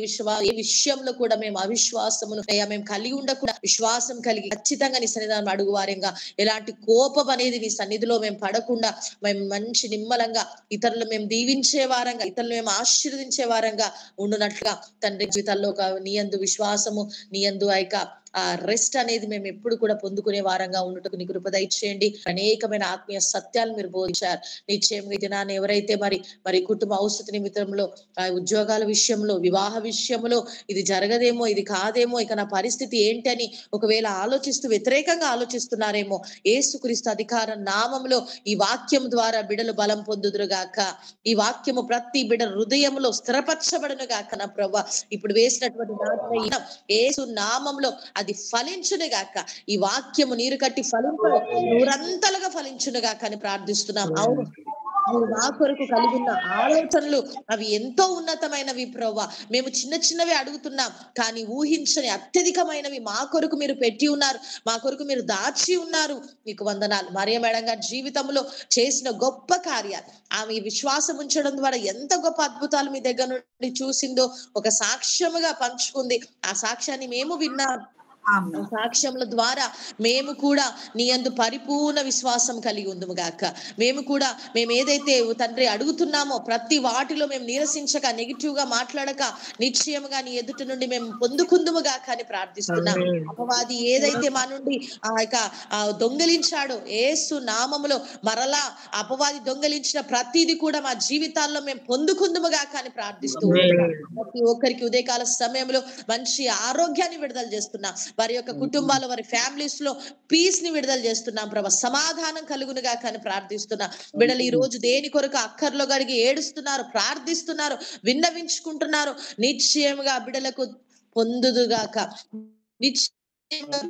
విషయంలో కూడా మేము అవిశ్వాసమును అయ్యా మేము కలిగి ఉండకుండా విశ్వాసం కలిగి ఖచ్చితంగా నీ సన్నిధానం అడుగు వారంగా, ఎలాంటి కోపం అనేది నీ సన్నిధిలో మేము పడకుండా మేము మంచి నిమ్మలంగా ఇతరులు మేము దీవించే వారంగా, ఇతరులు మేము ఆశీర్వదించే వారంగా ఉండునట్లుగా తండ్రి జీవితాల్లో నీ యందు విశ్వాసము, నీ యందు ఆ రెస్ట్ అనేది మేము ఎప్పుడు కూడా పొందుకునే వారంగా ఉన్నట్టుకు నీ కృప దయచేయండి. అనేకమైన ఆత్మీయ సత్యాలు మీరు బోధించారు. నిశ్చయంగా ఈ దినాన్ని ఎవరైతే మరి కుటుంబ అవసర నిమిత్తంలో, ఉద్యోగాల విషయంలో, వివాహ విషయంలో ఇది జరగదేమో, ఇది కాదేమో, ఇక నా పరిస్థితి ఏంటని ఒకవేళ ఆలోచిస్తూ వ్యతిరేకంగా ఆలోచిస్తున్నారేమో, యేసుక్రీస్తు అధికార నామంలో ఈ వాక్యం ద్వారా బిడలు బలం పొందుదురుగాక. ఈ వాక్యము ప్రతి బిడ హృదయంలో స్థిరపరచబడును గాక నా ప్రభా. ఇప్పుడు వేసినటువంటి యేసు నామంలో అది ఫలించును గాక. ఈ వాక్యము నీరు కట్టి ఫలించు, నూరంతలుగా ఫలించును గాక అని ప్రార్థిస్తున్నాం. అవును, మా కొరకు కలిగి ఉన్న ఆలోచనలు అవి ఎంతో ఉన్నతమైనవి ప్రభా. మేము చిన్న చిన్నవి అడుగుతున్నాం, కానీ ఊహించని అత్యధికమైనవి మా కొరకు మీరు పెట్టి ఉన్నారు, మా కొరకు మీరు దాచి ఉన్నారు. మీకు వందనాలు. మరియ మేడం గారి జీవితంలో చేసిన గొప్ప కార్యాలు, ఆమె విశ్వాసం ఉంచడం ద్వారా ఎంత గొప్ప అద్భుతాలు మీ దగ్గర నుండి చూసిందో ఒక సాక్ష్యముగా పంచుకుంది. ఆ సాక్ష్యాన్ని మేము విన్నాం. సాక్ష్యముల ద్వారా మేము కూడా నీ యందు పరిపూర్ణ విశ్వాసం కలిగి ఉందుము గాక. మేము ఏదైతే తండ్రి అడుగుతున్నామో ప్రతి వాటిలో మేము నిరసించక, నెగిటివ్ గా మాట్లాడక, నిశ్చయముగా నీ ఎదుటి నుండి మేము పొందుకుందుము గాక అని ప్రార్థిస్తున్నాం. అపవాది ఏదైతే మా నుండి దొంగలించాడో యేసు నామములో మరలా అపవాది దొంగలించిన ప్రతిది కూడా మా జీవితాల్లో మేము పొందుకుందుము గాక అని ప్రార్థిస్తూ ఉంటున్నాం. ప్రతి ఒక్కరికి ఉదయకాల సమయంలో మంచి ఆరోగ్యాన్ని విడుదల చేస్తున్నాం. వారి యొక్క కుటుంబాలు, వారి ఫ్యామిలీస్ లో పీస్ ని విడుదల చేస్తున్నాం ప్రభా. సమాధానం కలుగునుగా కానీ ప్రార్థిస్తున్నాం. బిడ్డలు ఈ రోజు దేని కొరకు అక్కర్లో గడిగి ఏడుస్తున్నారు, ప్రార్థిస్తున్నారు, విన్నవించుకుంటున్నారు. నిశ్చయముగా బిడ్డలకు పొందుదుగాక. నిశ్చయంగా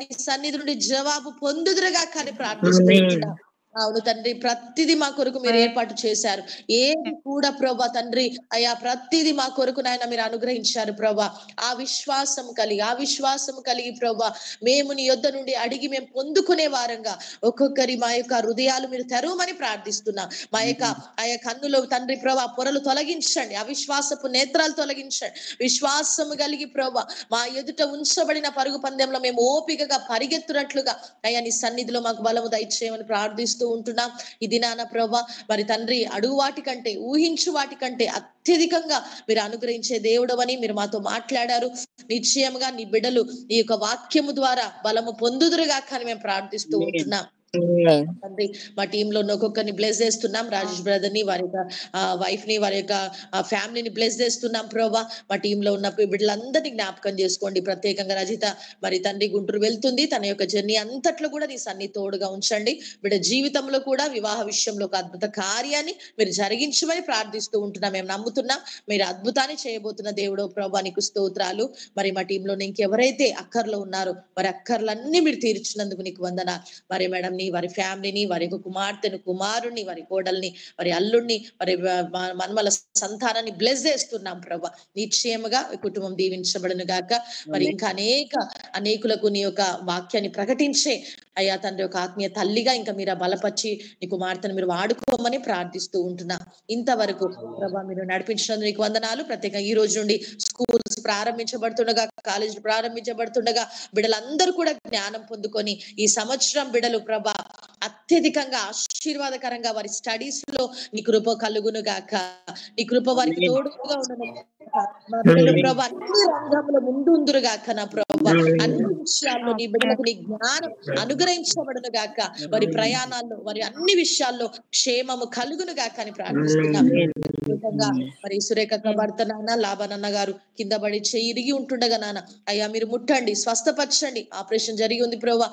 నీ సన్నిధి నుండి జవాబు పొందుదురుగా కానీ ప్రార్థిస్తున్నాం. అవును తండ్రి, ప్రతిదీ మా కొరకు మీరు ఏర్పాటు చేశారు. ఏది కూడా ప్రభా తండ్రి అయ్యా ప్రతిదీ మా కొరకు నాయన మీరు అనుగ్రహించారు ప్రభా. ఆ విశ్వాసం కలిగి ప్రభా మేము నీ యొద్ద నుండి అడిగి మేము పొందుకునే వారంగా ఒక్కొక్కరి మా యొక్క హృదయాలు మీరు తెరవమని ప్రార్థిస్తున్నాం. మా యొక్క కన్నులో తండ్రి ప్రభా పొరలు తొలగించండి, అవిశ్వాసపు నేత్రాలు తొలగించండి. విశ్వాసము కలిగి ప్రభా మా ఎదుట ఉంచబడిన పరుగు పందెంలో మేము ఓపికగా పరిగెత్తునట్లుగా అయ్యా నీ సన్నిధిలో మాకు బలము దయచేయమని ప్రార్థిస్తూ ఉంటున్నాం. ఇది నాన్న ప్రభా మరి తండ్రి అడుగు వాటికంటే, ఊహించు వాటికంటే అత్యధికంగా మీరు అనుగ్రహించే దేవుడవని మీరు మాతో మాట్లాడారు. నిశ్చయంగా నీ బిడ్డలు ఈ యొక్క వాక్యము ద్వారా బలము పొందుదురుగా కానీ మేము ప్రార్థిస్తూ ఉంటున్నాం. తండ్రి మా టీమ్ లో ఒక్కొక్కరిని బ్లెస్ చేస్తున్నాం. రాజేష్ బ్రదర్ ని, వారి యొక్క వైఫ్ ని, వారి యొక్క ఫ్యామిలీని బ్లెస్ చేస్తున్నాం ప్రభా. మా టీమ్ లో ఉన్న బిడ్డలందరినీ జ్ఞాపకం చేసుకోండి. ప్రత్యేకంగా రజిత మరి తండ్రి గుంటూరు వెళ్తుంది, తన యొక్క జర్నీ అంతట్లో కూడా నీ సన్ని తోడుగా ఉంచండి. బిడ్డ జీవితంలో కూడా వివాహ విషయంలో ఒక అద్భుత కార్యాన్ని మీరు జరిగించమని ప్రార్థిస్తూ ఉంటున్నాం. మేము నమ్ముతున్నాం మీరు అద్భుతాన్ని చేయబోతున్న దేవుడు ప్రభా, నీకు స్తోత్రాలు. మరి మా టీంలో ఇంకెవరైతే అక్కర్లో ఉన్నారో మరి అక్కర్లన్నీ మీరు తీర్చినందుకు నీకు వందనాలు. మరి మేడం వారి ఫ్యామిలీని, వారి యొక్క కుమార్తెను, కుమారుని, వారి కోడల్ని, వారి అల్లుడిని, వారి మన్మల సంతానాన్ని బ్లెస్ చేస్తున్నాం ప్రభా. నిశ్చయముగా కుటుంబం దీవించబడును గాక. మరి ఇంకా అనేకులకు నీ యొక్క వాక్యాన్ని ప్రకటించే అయ్యా తండ్రి ఒక ఆత్మీయ తల్లిగా ఇంకా మీరు బలపరిచి నీ కుమార్తెను మీరు వాడుకోమని ప్రార్థిస్తూ ఉంటున్నా. ఇంతవరకు ప్రభా మీరు నడిపించినందుకు నీకు వందనాలు. ప్రత్యేకంగా ఈ రోజు నుండి స్కూల్స్ ప్రారంభించబడుతుండగా, కాలేజీలు ప్రారంభించబడుతుండగా బిడ్డలందరూ కూడా జ్ఞానం పొందుకొని ఈ సంవత్సరం బిడ్డలు ప్రభా అత్యధికంగా ఆశీర్వాదకరంగా వారి స్టడీస్ లో నీ కృప కలుగును గాక. నీ కృప వారికి తోడుగా ఉండను గాక. మా బిడ్డలు ప్రభా అన్ని రంగంలో ముందుందురు గాక నా ప్రభా. అన్ని విషయాల్లో నీ బిడ్డలకు నీ జ్ఞానం అనుగ్రహించబడును గాక. వారి ప్రయాణాల్లో వారి అన్ని విషయాల్లో క్షేమము కలుగును గాక అని ప్రార్థిస్తున్నాం. విధంగా మరి సురేఖక్క భర్త నాన్న లాభనన్న గారు కింద పడి చెయ్యి ఇరిగి ఉంటుండగా నాన్న అయ్యా మీరు ముట్టండి, స్వస్థపరచండి. ఆపరేషన్ జరిగి ఉంది ప్రభా.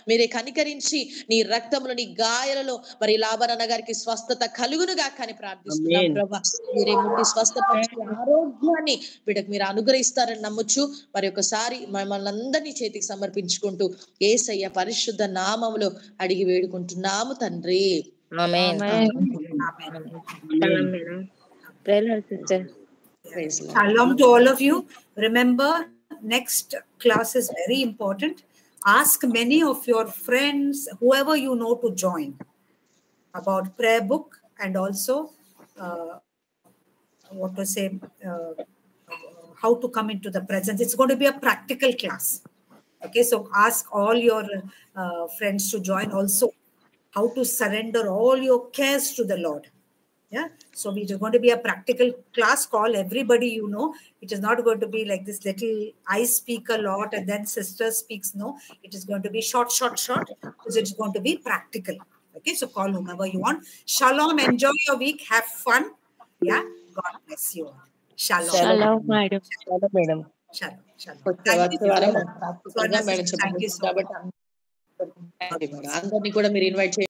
మీరే కనికరించి నీ రక్తంలో నీ గాయాలలో మరి లాభనన్న గారికి స్వస్థత కలుగునుగా కానీ ప్రార్థిస్తున్నాం ప్రభా. మీరే ముట్టి స్వస్థపరిచి ఆరోగ్యాన్ని వీడికి మీరు అనుగ్రహిస్తారని నమ్మొచ్చు. మరి ఒకసారి మమ్మల్ని అందరినీ చేతికి సమర్పించుకుంటూ యేసయ్య పరిశుద్ధ నామములో అడిగి వేడుకుంటున్నాము తండ్రి. Shalom to all of you. Remember, next class is very important. Ask many of your friends, whoever you know, to join about prayer book and also how to come into the presence. It's going to be a practical class. Okay, so ask all your friends to join also. How to surrender all your cares to the Lord. Yeah, so it is going to be a practical class. Call everybody you know. It is not going to be like this little I speak a lot and then sister speaks. No, it is going to be short because it's going to be practical. Okay, so call whomever you want. Shalom, enjoy your week, have fun. Yeah, God bless you all. Shalom. Shalom, madam. Shalom, madam. Shalom. Thank you so much. అందరినీ కూడా మీరు invite